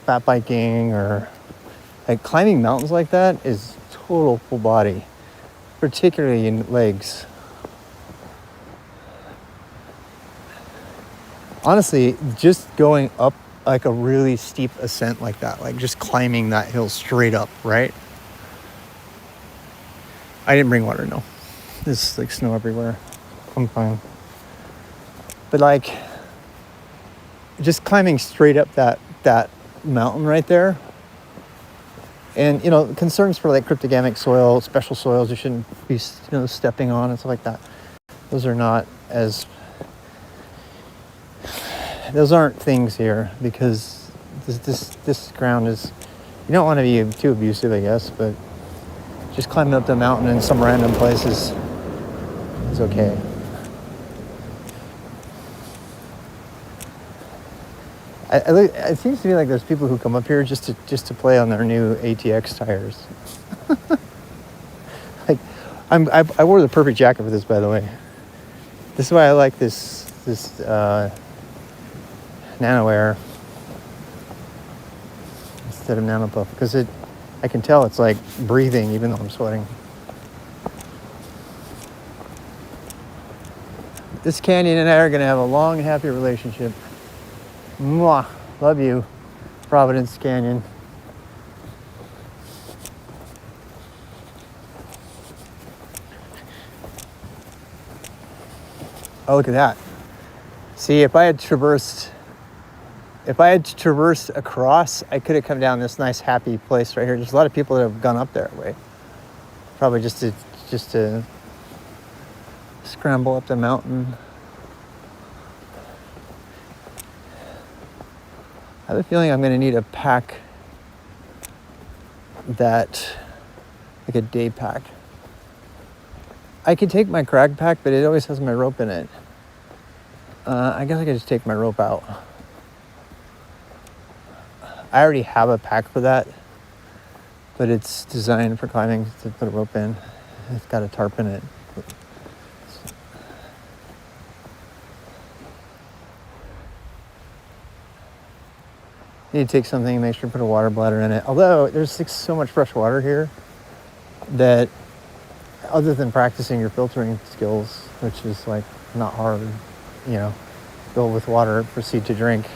fat biking or like climbing mountains like that is total full body, particularly in legs. Honestly, just going up like a really steep ascent like that, like just climbing that hill straight up, right? I didn't bring water, no. There's like snow everywhere. I'm fine. But like, just climbing straight up that mountain right there. And, you know, concerns for like cryptogamic soil, special soils you shouldn't be, you know, stepping on and stuff like that. Those aren't things here, because this ground is, you don't want to be too abusive, I guess, but just climbing up the mountain in some random places is okay. It seems to me like there's people who come up here just to play on their new ATX tires. Like, I wore the perfect jacket for this, by the way. This is why I like this Nano Air instead of Nano Puff, because I can tell it's like breathing even though I'm sweating. This canyon and I are gonna have a long, happy relationship. Mwah. Love you, Providence Canyon. Oh, look at that. See, if I had traversed across, I could have come down this nice, happy place right here. There's a lot of people that have gone up that way. Probably just to just to scramble up the mountain. I have a feeling I'm going to need a pack that, like a day pack. I could take my crag pack, but it always has my rope in it. I guess I could just take my rope out. I already have a pack for that, but it's designed for climbing to put a rope in. It's got a tarp in it. You need to take something, make sure you put a water bladder in it. Although there's like so much fresh water here that other than practicing your filtering skills, which is like not hard, you know, fill with water, proceed to drink.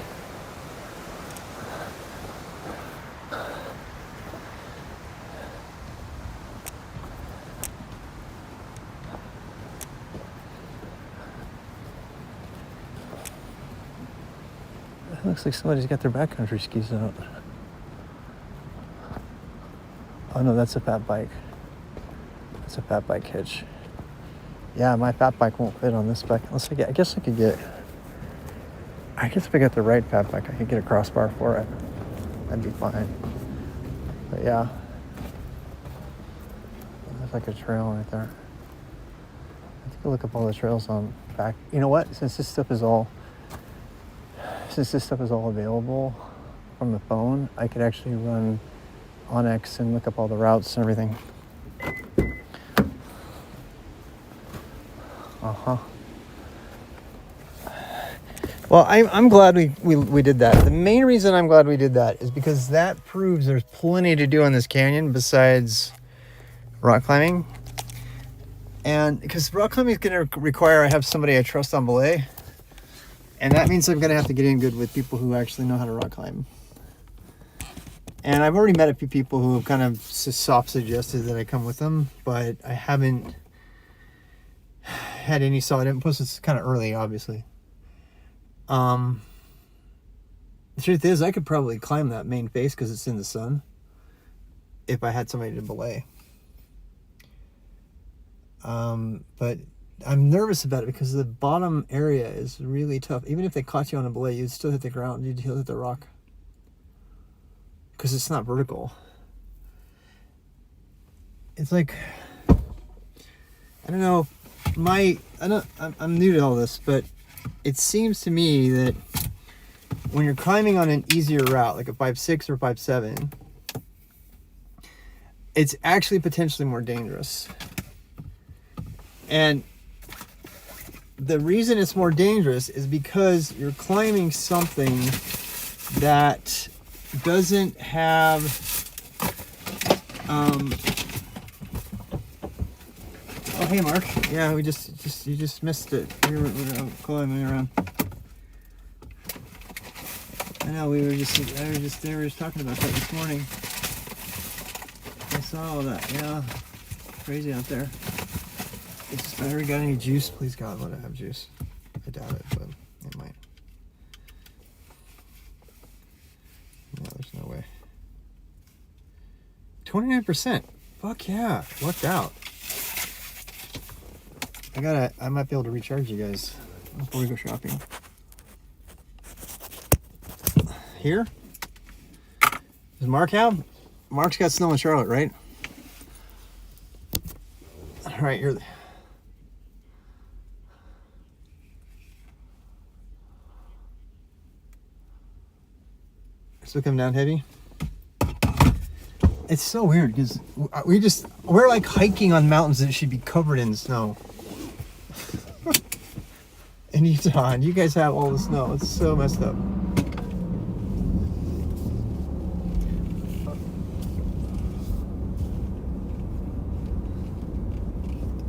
It looks like somebody's got their backcountry skis out. Oh no, that's a fat bike. That's a fat bike hitch. Yeah, my fat bike won't fit on this bike. Unless I guess if I got the right fat bike, I could get a crossbar for it. That'd be fine. But yeah. There's like a trail right there. I think I'll look up all the trails on back. You know what? Since this stuff is all available from the phone, I could actually run Onyx and look up all the routes and everything. Well, I'm glad we did that. The main reason I'm glad we did that is because that proves there's plenty to do in this canyon besides rock climbing. And because rock climbing is going to require I have somebody I trust on belay. And that means I'm going to have to get in good with people who actually know how to rock climb. And I've already met a few people who have kind of soft suggested that I come with them, but I haven't had any solid input. Plus, it's kind of early, obviously. The truth is, I could probably climb that main face because it's in the sun if I had somebody to belay. But I'm nervous about it because the bottom area is really tough. Even if they caught you on a belay, you'd still hit the ground. You'd hit the rock because it's not vertical. It's like, I don't know. I'm new to all this, but it seems to me that when you're climbing on an easier route, like a 5.6 or 5.7, it's actually potentially more dangerous. And the reason it's more dangerous is because you're climbing something that doesn't have oh hey Mark, yeah, you just missed it. We were climbing around. I know we were just talking about that this morning. I saw all that. Yeah, crazy out there. It's just, I got any juice? Please God, let it have juice. I doubt it, but it might. No, there's no way. 29%. Fuck yeah, lucked out. I might be able to recharge you guys before we go shopping. Here? Does Mark have? Mark's got snow in Charlotte, right? All right, you're... Still come down heavy. It's so weird because we're like hiking on mountains that should be covered in snow. In Utah, and you guys have all the snow. It's so messed up.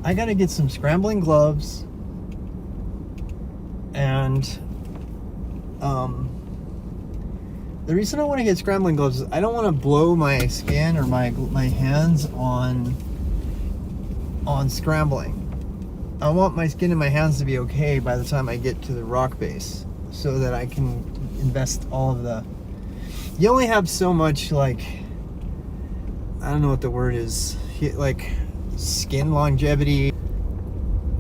I gotta get some scrambling gloves and the reason I want to get scrambling gloves is I don't want to blow my skin or my hands on scrambling. I want my skin and my hands to be okay by the time I get to the rock base so that I can invest all of the... You only have so much, like, I don't know what the word is, like skin longevity.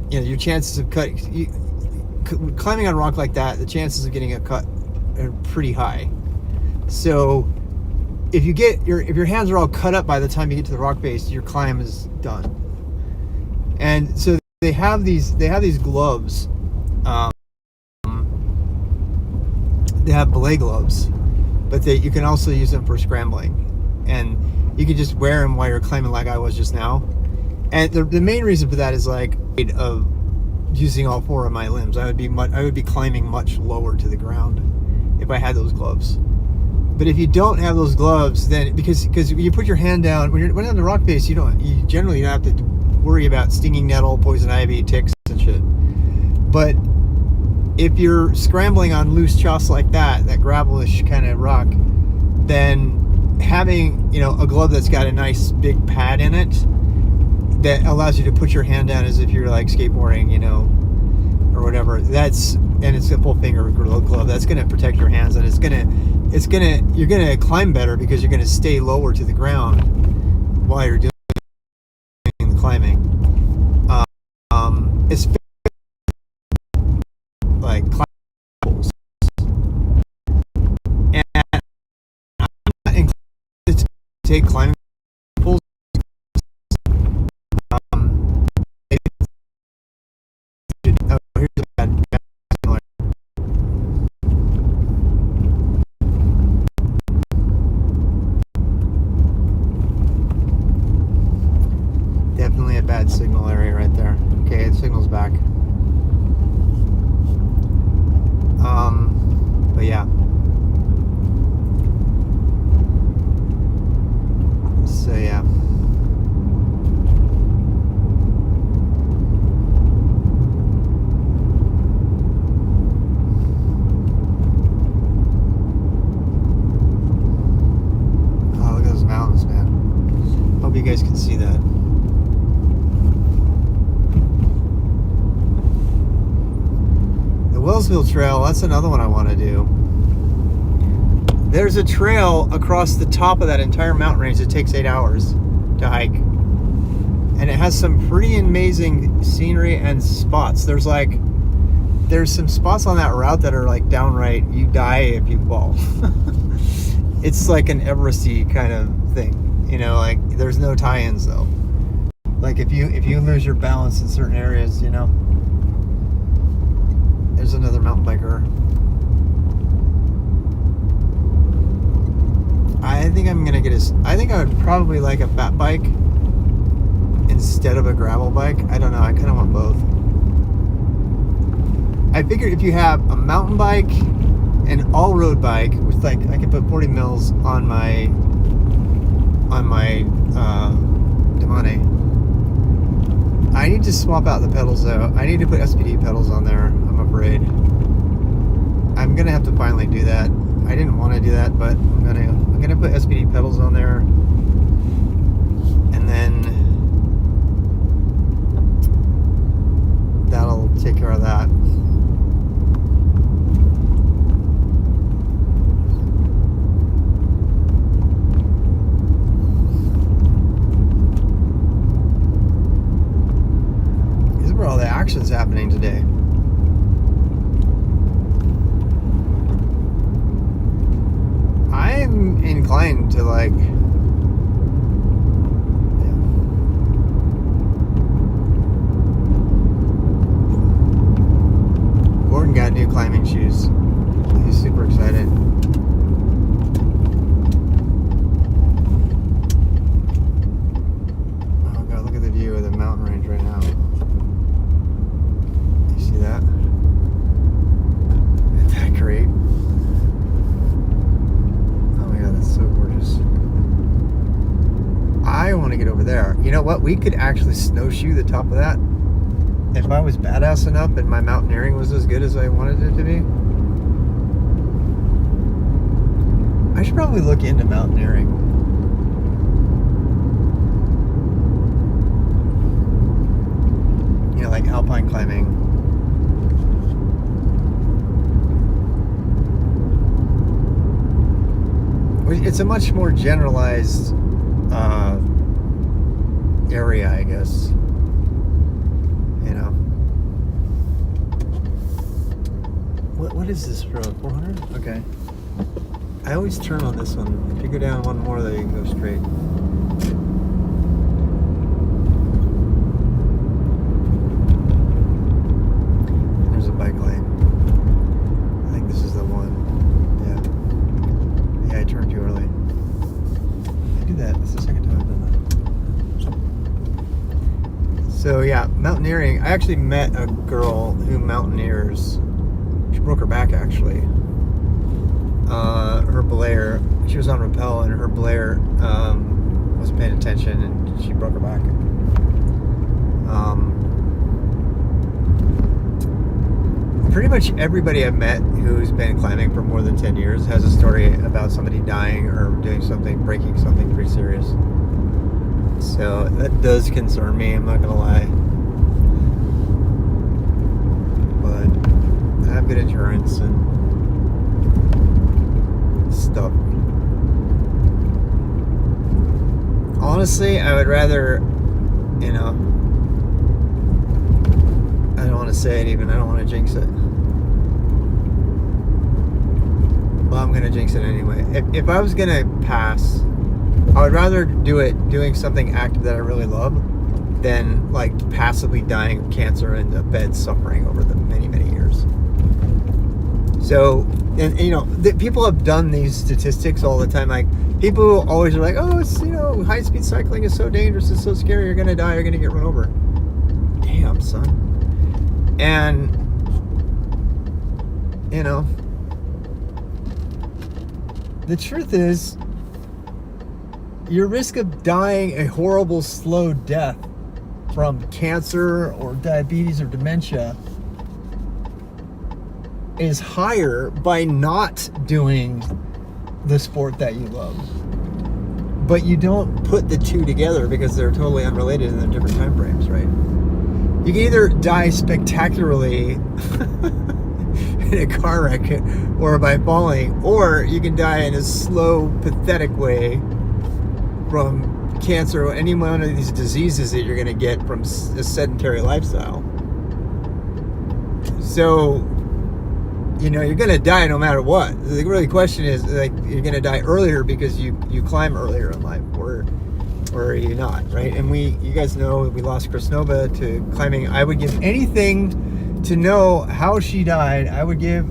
Your chances of climbing on rock like that, the chances of getting a cut are pretty high. So if your hands are all cut up by the time you get to the rock base, your climb is done. And so they have these gloves. They have belay gloves, but you can also use them for scrambling, and you can just wear them while you're climbing, like I was just now. And the main reason for that is like of using all four of my limbs. I would be climbing much lower to the ground if I had those gloves. But if you don't have those gloves, then because you put your hand down when you're on the rock face, you generally don't have to worry about stinging nettle, poison ivy, ticks, and shit. But if you're scrambling on loose choss like that gravelish kind of rock, then having a glove that's got a nice big pad in it that allows you to put your hand down as if you're like skateboarding, or whatever. And it's a full finger glove. That's going to protect your hands, and you're going to climb better because you're going to stay lower to the ground while you're doing the climbing. It's like climbing. And I'm not inclined to take climbing pools. Here's the bad definitely a bad signal area right there. Okay, the signal's back. But yeah. So yeah. Oh, look at those mountains, man. Hope you guys can see that. Wellsville Trail, that's another one I want to do. There's a trail across the top of that entire mountain range that takes 8 hours to hike. And it has some pretty amazing scenery and spots. There's some spots on that route that are like downright, you die if you fall. It's like an Everesty kind of thing. Like there's no tie-ins though. Like if you lose your balance in certain areas, there's another mountain biker. I think I would probably like a fat bike instead of a gravel bike. I don't know. I kind of want both. I figured if you have a mountain bike and all-road bike, which I can put 40 mils on my Demone. I need to swap out the pedals though. I need to put SPD pedals on there, I'm afraid. I'm gonna have to finally do that. I didn't want to do that, but I'm gonna put SPD pedals on there, and then that'll take care of that. All the action's happening today. I'm inclined to like Gordon got new climbing shoes. He's super excited. Oh god, look at the view of the mountain range right now. That. Isn't that great? Oh my god, that's so gorgeous. I want to get over there. You know what? We could actually snowshoe the top of that. If I was badass enough and my mountaineering was as good as I wanted it to be. I should probably look into mountaineering. Like alpine climbing. It's a much more generalized area, I guess. You know. What is this road? 400? Okay. I always turn on this one. If you go down one more, then you can go straight. There's a bike lane. I think this is the one. Yeah. Yeah, I turned too early. I do that. It's the second time I've done that. So yeah, mountaineering. I actually met a girl who mountaineers. She broke her back actually. Her belayer, she was on rappel and her belayer wasn't paying attention and she broke her back. Pretty much everybody I've met who's been climbing for more than 10 years has a story about somebody dying or doing something, breaking something pretty serious. So that does concern me, I'm not gonna lie. But I have good insurance and stuff. Honestly, I would rather, you know, I don't want to say it even, I don't want to jinx it. Well, I'm going to jinx it anyway. If I was going to pass, I would rather do it doing something active that I really love than like passively dying of cancer in a bed suffering over the many, many years. So, and you know, people have done these statistics all the time. Like, people always are like, oh, it's, you know, high-speed cycling is so dangerous, it's so scary, you're going to die, you're going to get run over. Damn, son. And, you know, the truth is, your risk of dying a horrible, slow death from cancer or diabetes or dementia is higher by not doing the sport that you love. But you don't put the two together because they're totally unrelated in their different time frames, right? You can either die spectacularly in a car wreck or by falling, or you can die in a slow, pathetic way from cancer or any one of these diseases that you're going to get from a sedentary lifestyle. So, you know, you're going to die no matter what. The really question is, like, you're going to die earlier because you climb earlier in life, or are you not, right? And you guys know we lost Chris Nova to climbing. I would give anything to know how she died. I would give.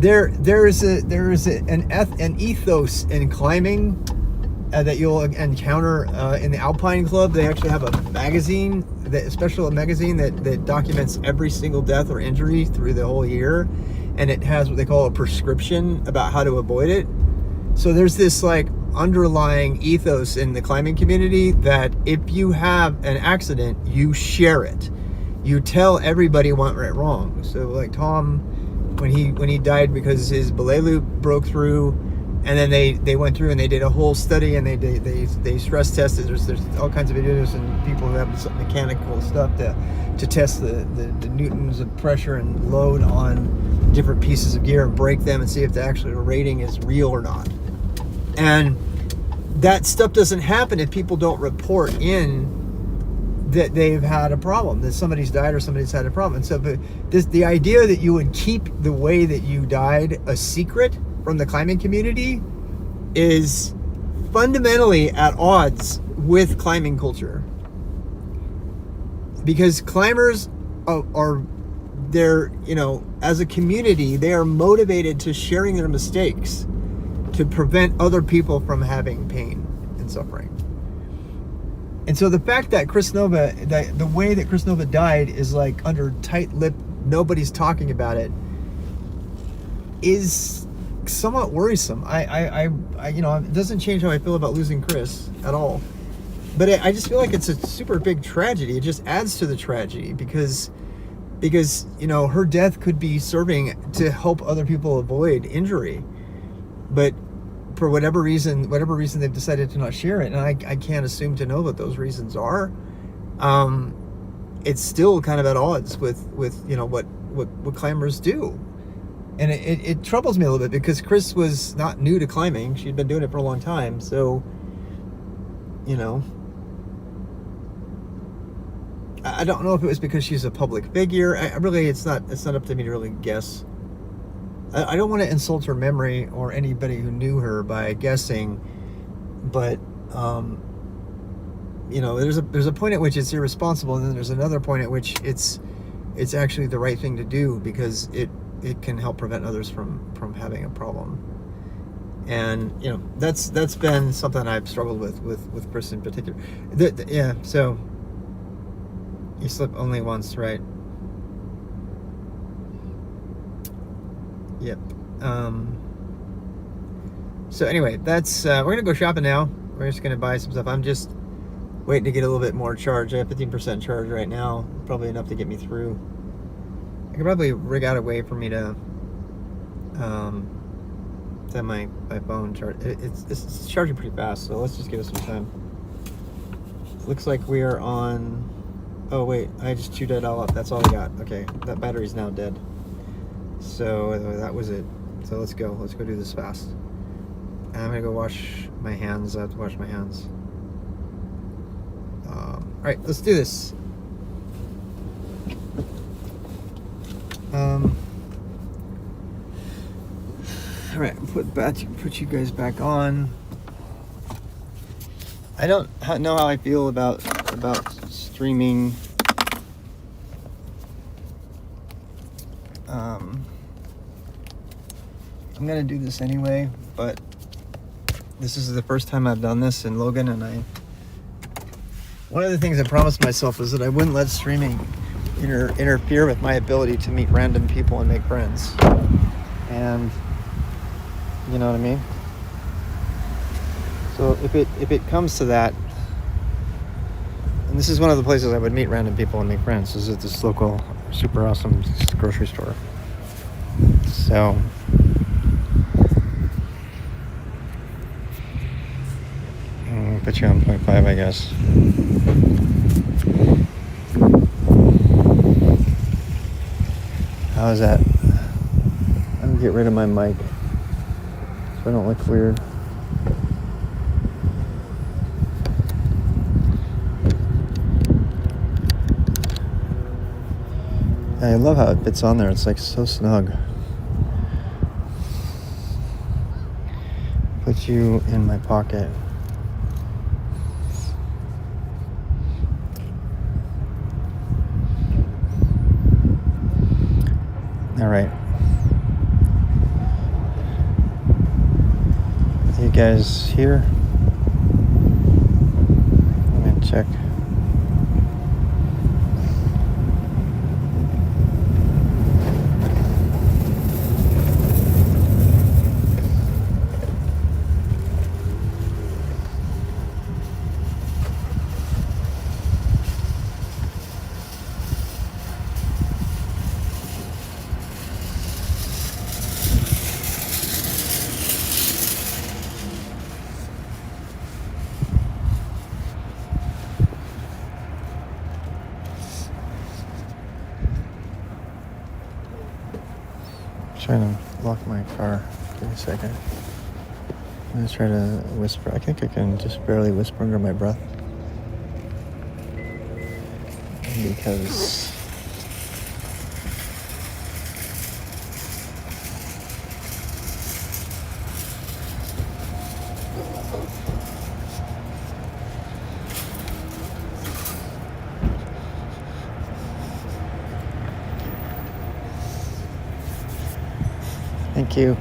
There is an ethos in climbing that you'll encounter in the Alpine Club. They actually have a magazine, a special magazine that documents every single death or injury through the whole year. And it has what they call a prescription about how to avoid it. So there's this like underlying ethos in the climbing community that if you have an accident, you share it. You tell everybody what went right wrong. So like Tom, when he died because his belay loop broke through, and then they went through and they did a whole study and they stress tested. There's all kinds of videos and people who have some mechanical stuff to test the newtons of pressure and load on different pieces of gear and break them and see if the actual rating is real or not. And that stuff doesn't happen if people don't report in that they've had a problem, that somebody's died or somebody's had a problem. And so the idea that you would keep the way that you died a secret from the climbing community is fundamentally at odds with climbing culture. Because climbers are they're, you know, as a community, they are motivated to sharing their mistakes to prevent other people from having pain and suffering. And so the fact that Chris Nova, the way that Chris Nova died is like under tight lip, nobody's talking about it, is somewhat worrisome. I you know, it doesn't change how I feel about losing Chris at all. But I just feel like it's a super big tragedy. It just adds to the tragedy because you know, her death could be serving to help other people avoid injury, but for whatever reason they've decided to not share it, and I can't assume to know what those reasons are. It's still kind of at odds with you know what climbers do, and it troubles me a little bit because Chris was not new to climbing. She'd been doing it for a long time, so you know, I don't know if it was because she's a public figure. It's not up to me to really guess. I don't want to insult her memory or anybody who knew her by guessing, but you know, there's a point at which it's irresponsible, and then there's another point at which it's actually the right thing to do, because it can help prevent others from having a problem. And you know, that's been something I've struggled with Chris in particular. Yeah, so you slip only once, right? Yep. So anyway, that's we're gonna go shopping now. We're just gonna buy some stuff. I'm just waiting to get a little bit more charge. I have 15% charge right now, probably enough to get me through. I could probably rig out a way for me to set my phone charge. It's charging pretty fast, so let's just give it some time. Looks like we are on. Oh wait, I just chewed it all up. That's all we got. Okay, that battery's now dead. So that was it. So let's go do this fast. And I'm gonna go wash my hands. I have to wash my hands. All right, let's do this. All right, put you guys back on. I don't know how I feel about streaming. I'm gonna do this anyway, but this is the first time I've done this in Logan, and one of the things I promised myself was that I wouldn't let streaming interfere with my ability to meet random people and make friends. And you know what I mean? So if it comes to that, and this is one of the places I would meet random people and make friends, is at this local super awesome grocery store. So put you on 0.5, I guess. How is that? I'm gonna get rid of my mic so I don't look weird. I love how it fits on there. It's like so snug. Put you in my pocket. All right. You guys here? Let me check. Trying to lock my car. Give me a second. I'm gonna try to whisper. I think I can just barely whisper under my breath. Because thank you.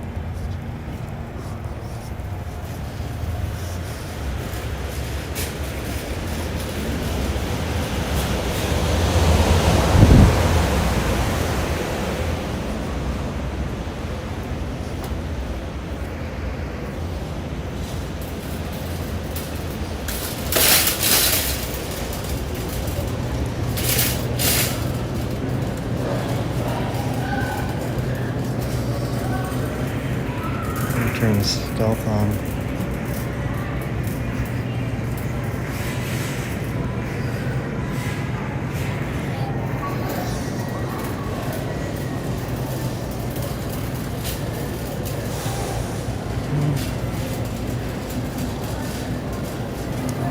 Turn the stealth on.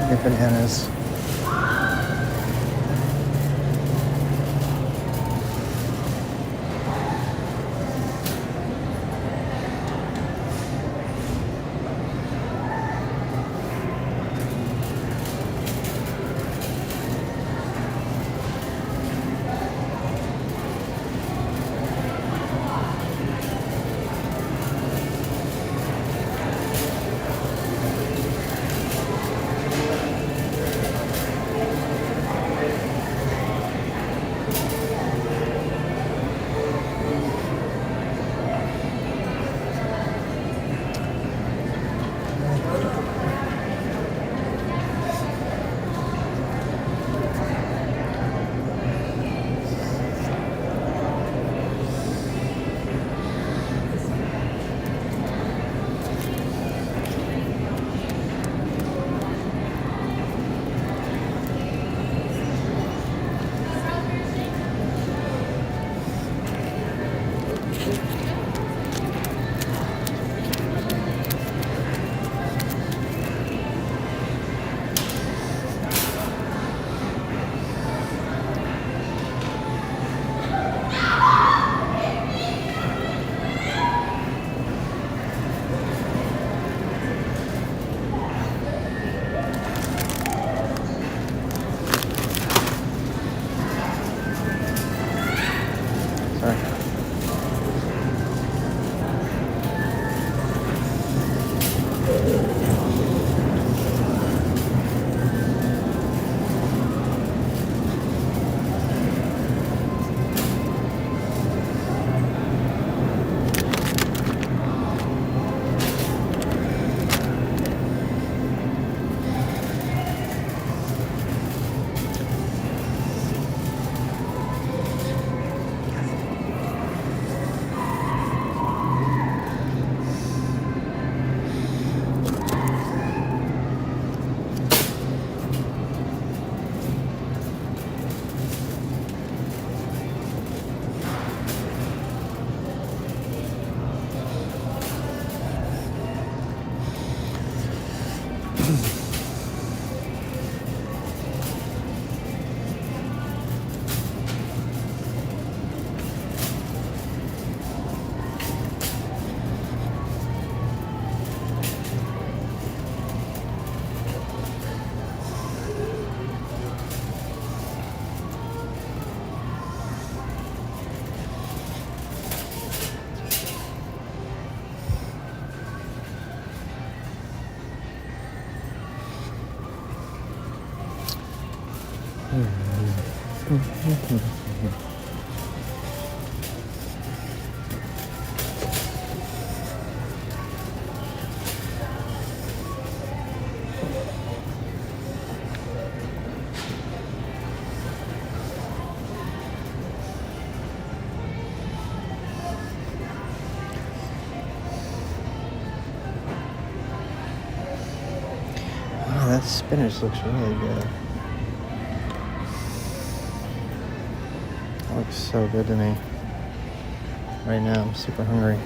Get bananas. Sorry. Wow, that spinach looks really good. That looks so good to me. Right now, I'm super hungry.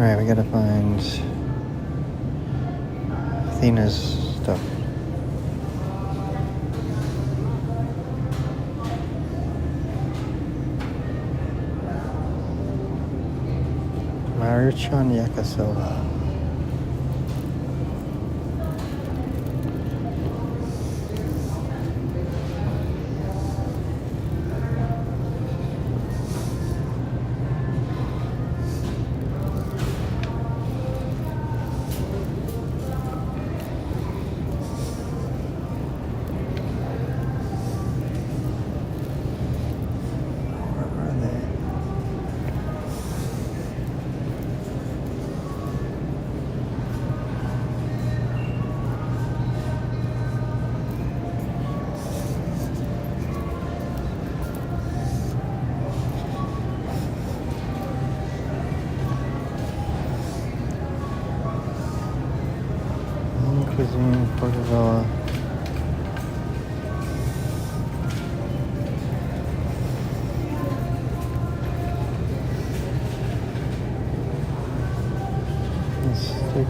Alright, we gotta find Athena's stuff. Maruchan Yakasova. Cuisine, Portobello. Let's take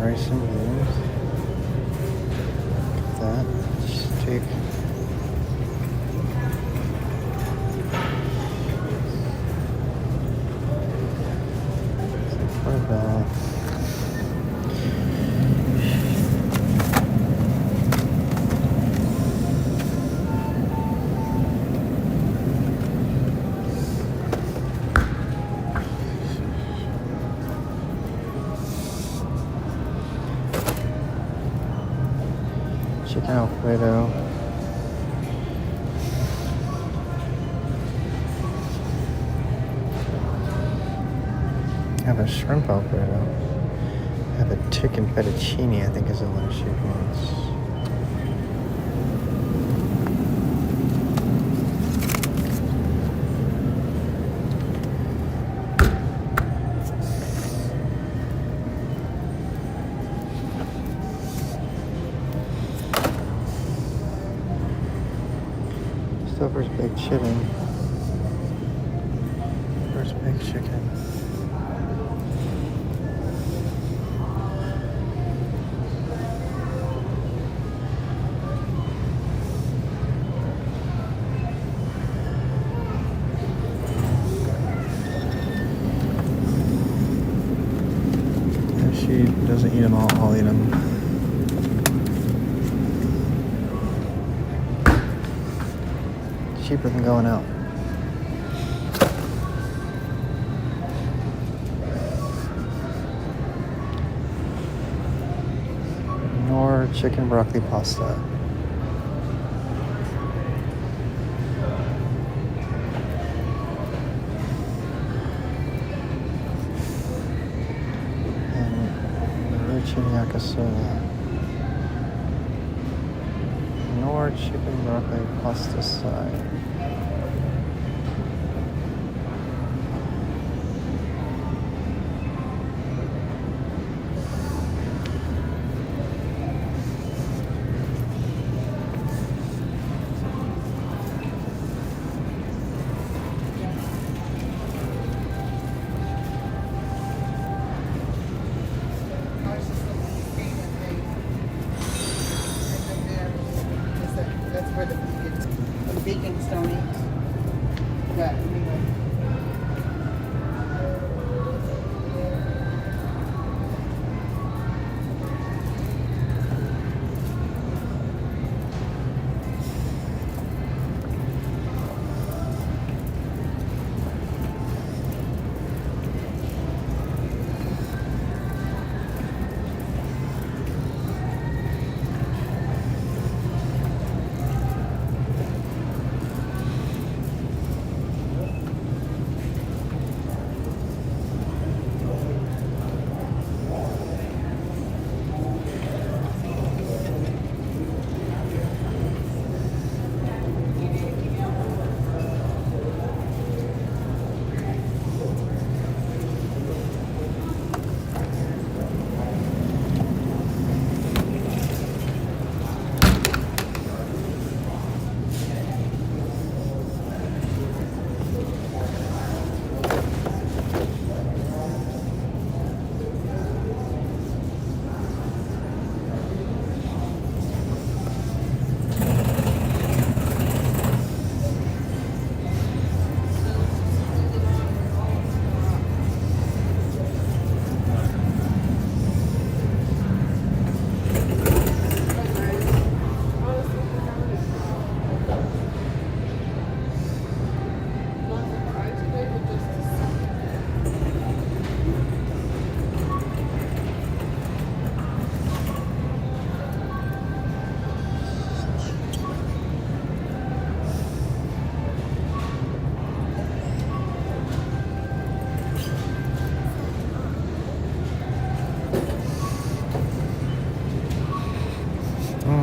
rice and beans. That. Just take $4. Chicken Alfredo. Have a shrimp Alfredo. Have a chicken fettuccine, I think is the one she wants. Stouffer's baked chicken. First baked chicken. If she doesn't eat them all, I'll eat them. Cheaper than going out. Nor chicken broccoli pasta. And rich yakisoba. Nor chicken broccoli pasta side. That's where the baking stone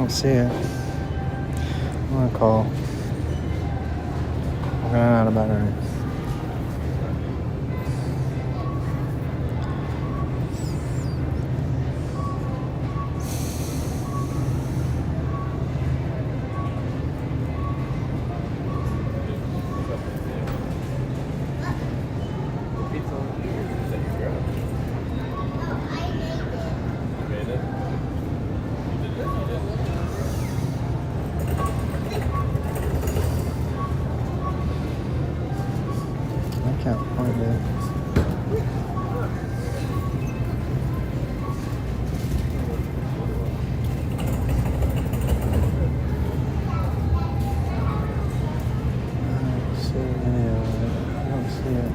don't see it. I'm gonna call. We're running out of battery. I can't find it. I don't see any of it. I don't see it.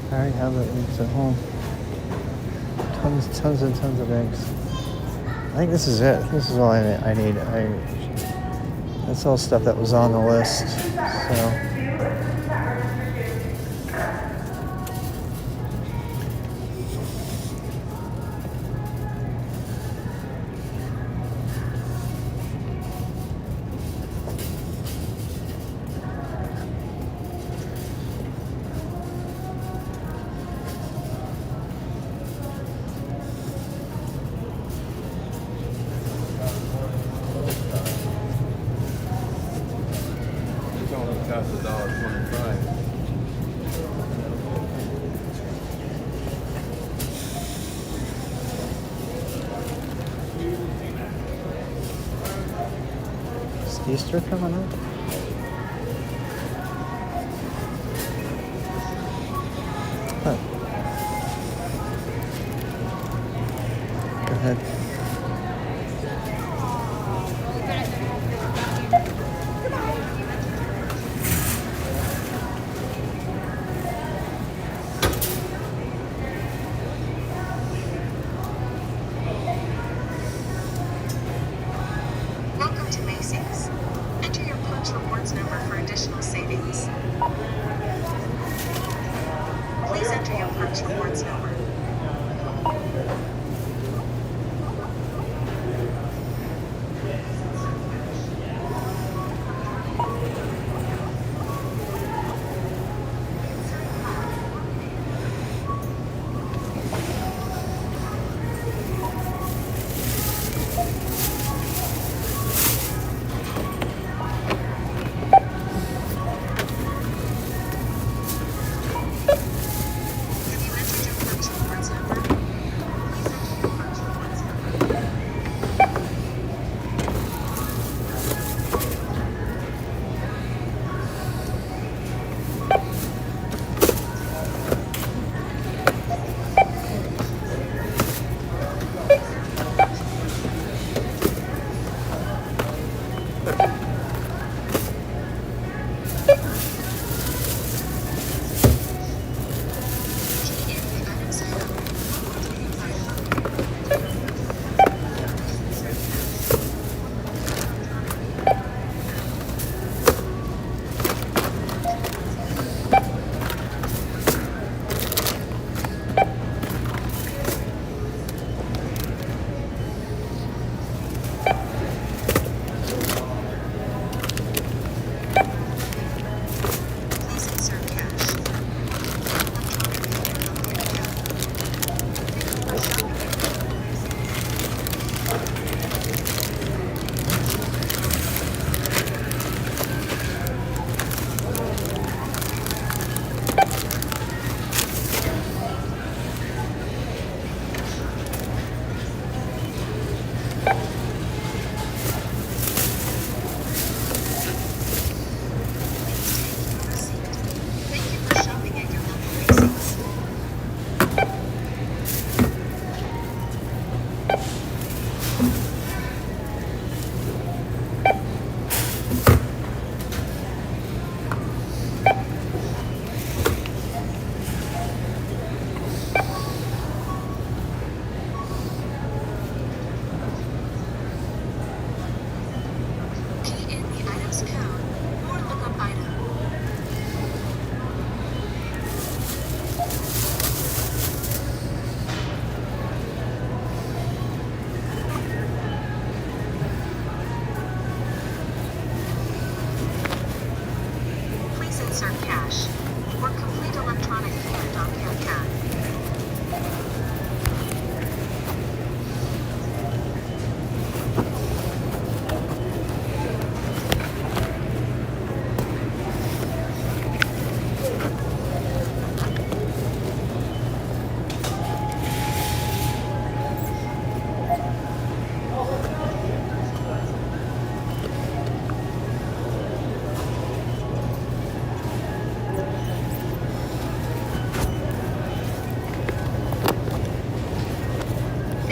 I already have the eggs at home. Tons and tons of eggs. I think this is it. This is all I need. That's all stuff that was on the list. So. Cost $1.25. Is Easter coming up? Huh. Go ahead. Welcome to Macy's. Enter your Punch Rewards number for additional savings. Please enter your Punch Rewards number. Have you entered your Punch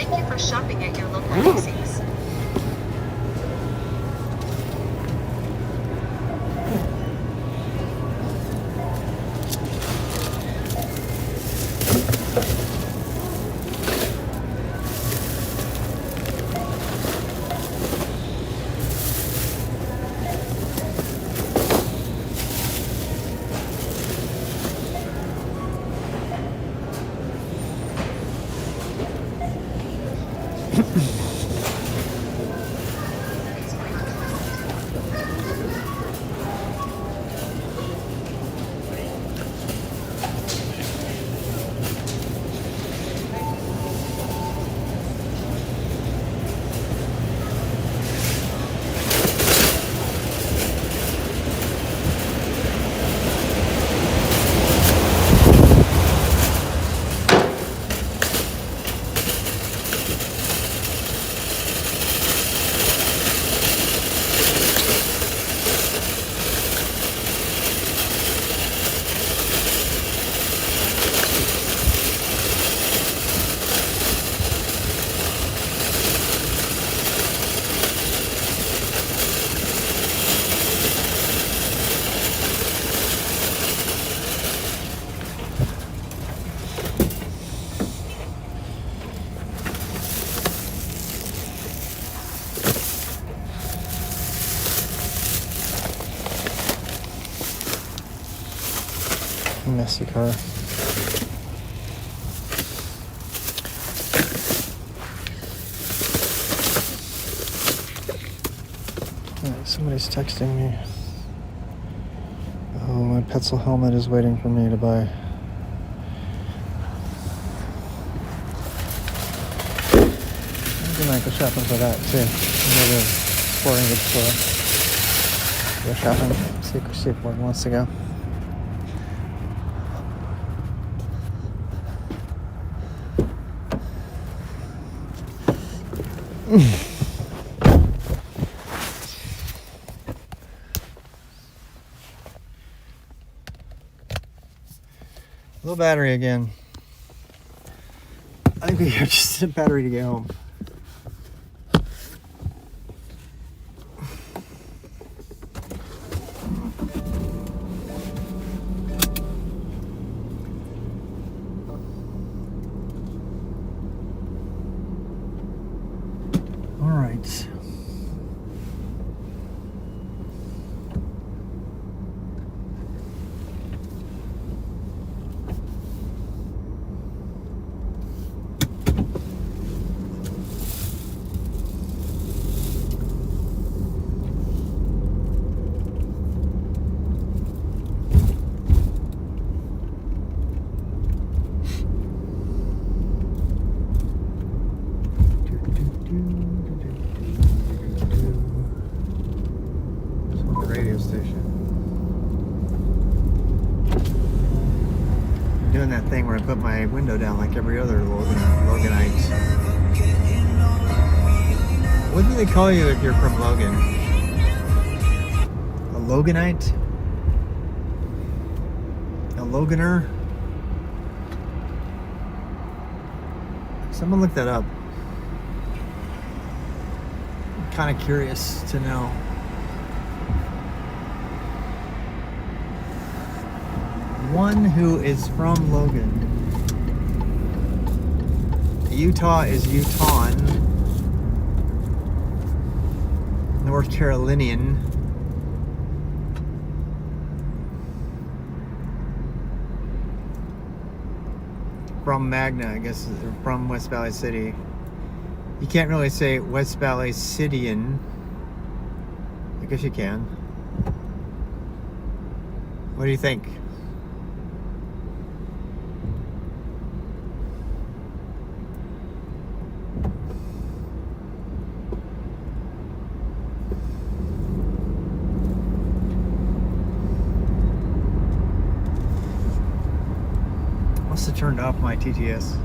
Thank you for shopping at your local Macy's. Messy car. Alright, somebody's texting me. Oh, my Petzl helmet is waiting for me to buy. I might go shopping for that too. Go to the sporting goods store. Go shopping. See if one wants to go. Low battery again. I think we have just a battery to get home. All right. Radio station. Doing that thing where I put my window down like every other Loganite. What do they call you if you're from Logan? A Loganite? A Loganer? Someone look that up. I'm kind of curious to know. One who is from Logan. Utah is Utahn. North Carolinian. From Magna, I guess, from West Valley City. You can't really say West Valley Cityan. I guess you can. What do you think? Must have turned off my TTS.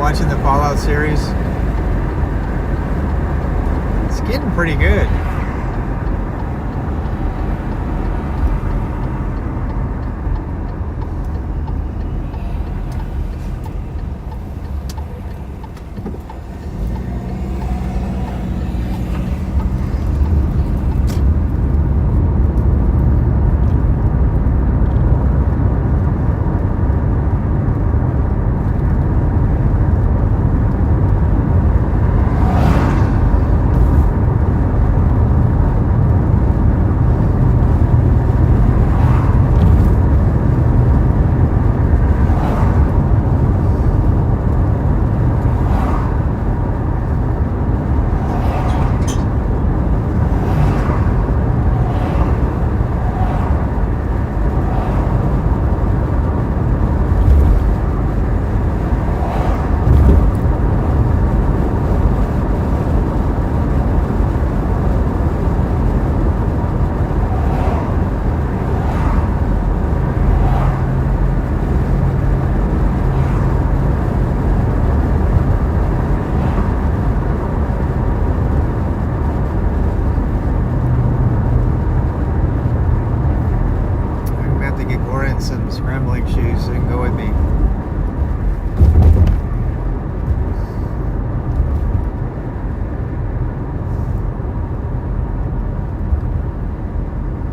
watching the Fallout series? It's getting pretty good. Some scrambling shoes so you can go with me.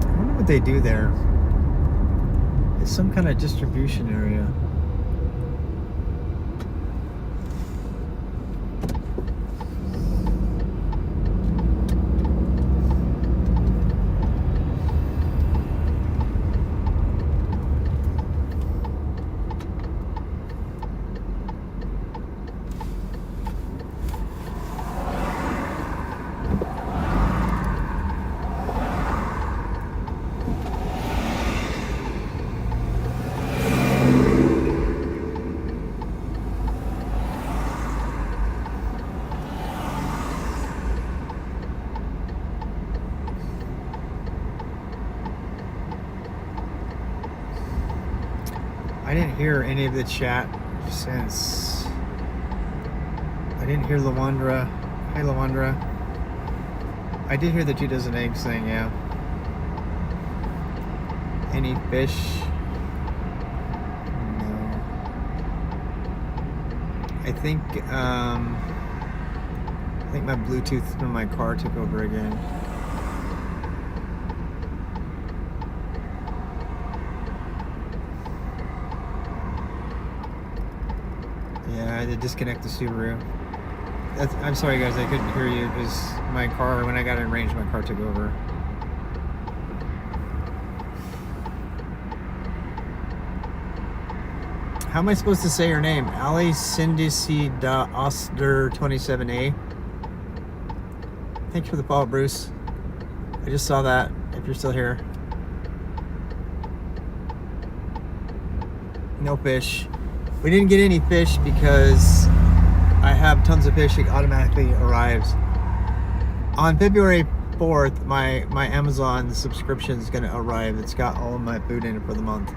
I wonder what they do there. It's some kind of distribution area. I didn't hear any of the chat since I didn't hear Lawandra. Hey Lawandra. I did hear the 2 dozen eggs thing, yeah. Any fish? No. I think my Bluetooth from my car took over again. Yeah, I had to disconnect the Subaru. I'm sorry guys, I couldn't hear you because my car, when I got in range, my car took over. How am I supposed to say your name? Ali Sindisi da Oster 27A. Thanks for the follow, Bruce. I just saw that, if you're still here. No fish. We didn't get any fish because I have tons of fish. It automatically arrives. On February 4th, my Amazon subscription is going to arrive. It's got all of my food in it for the month.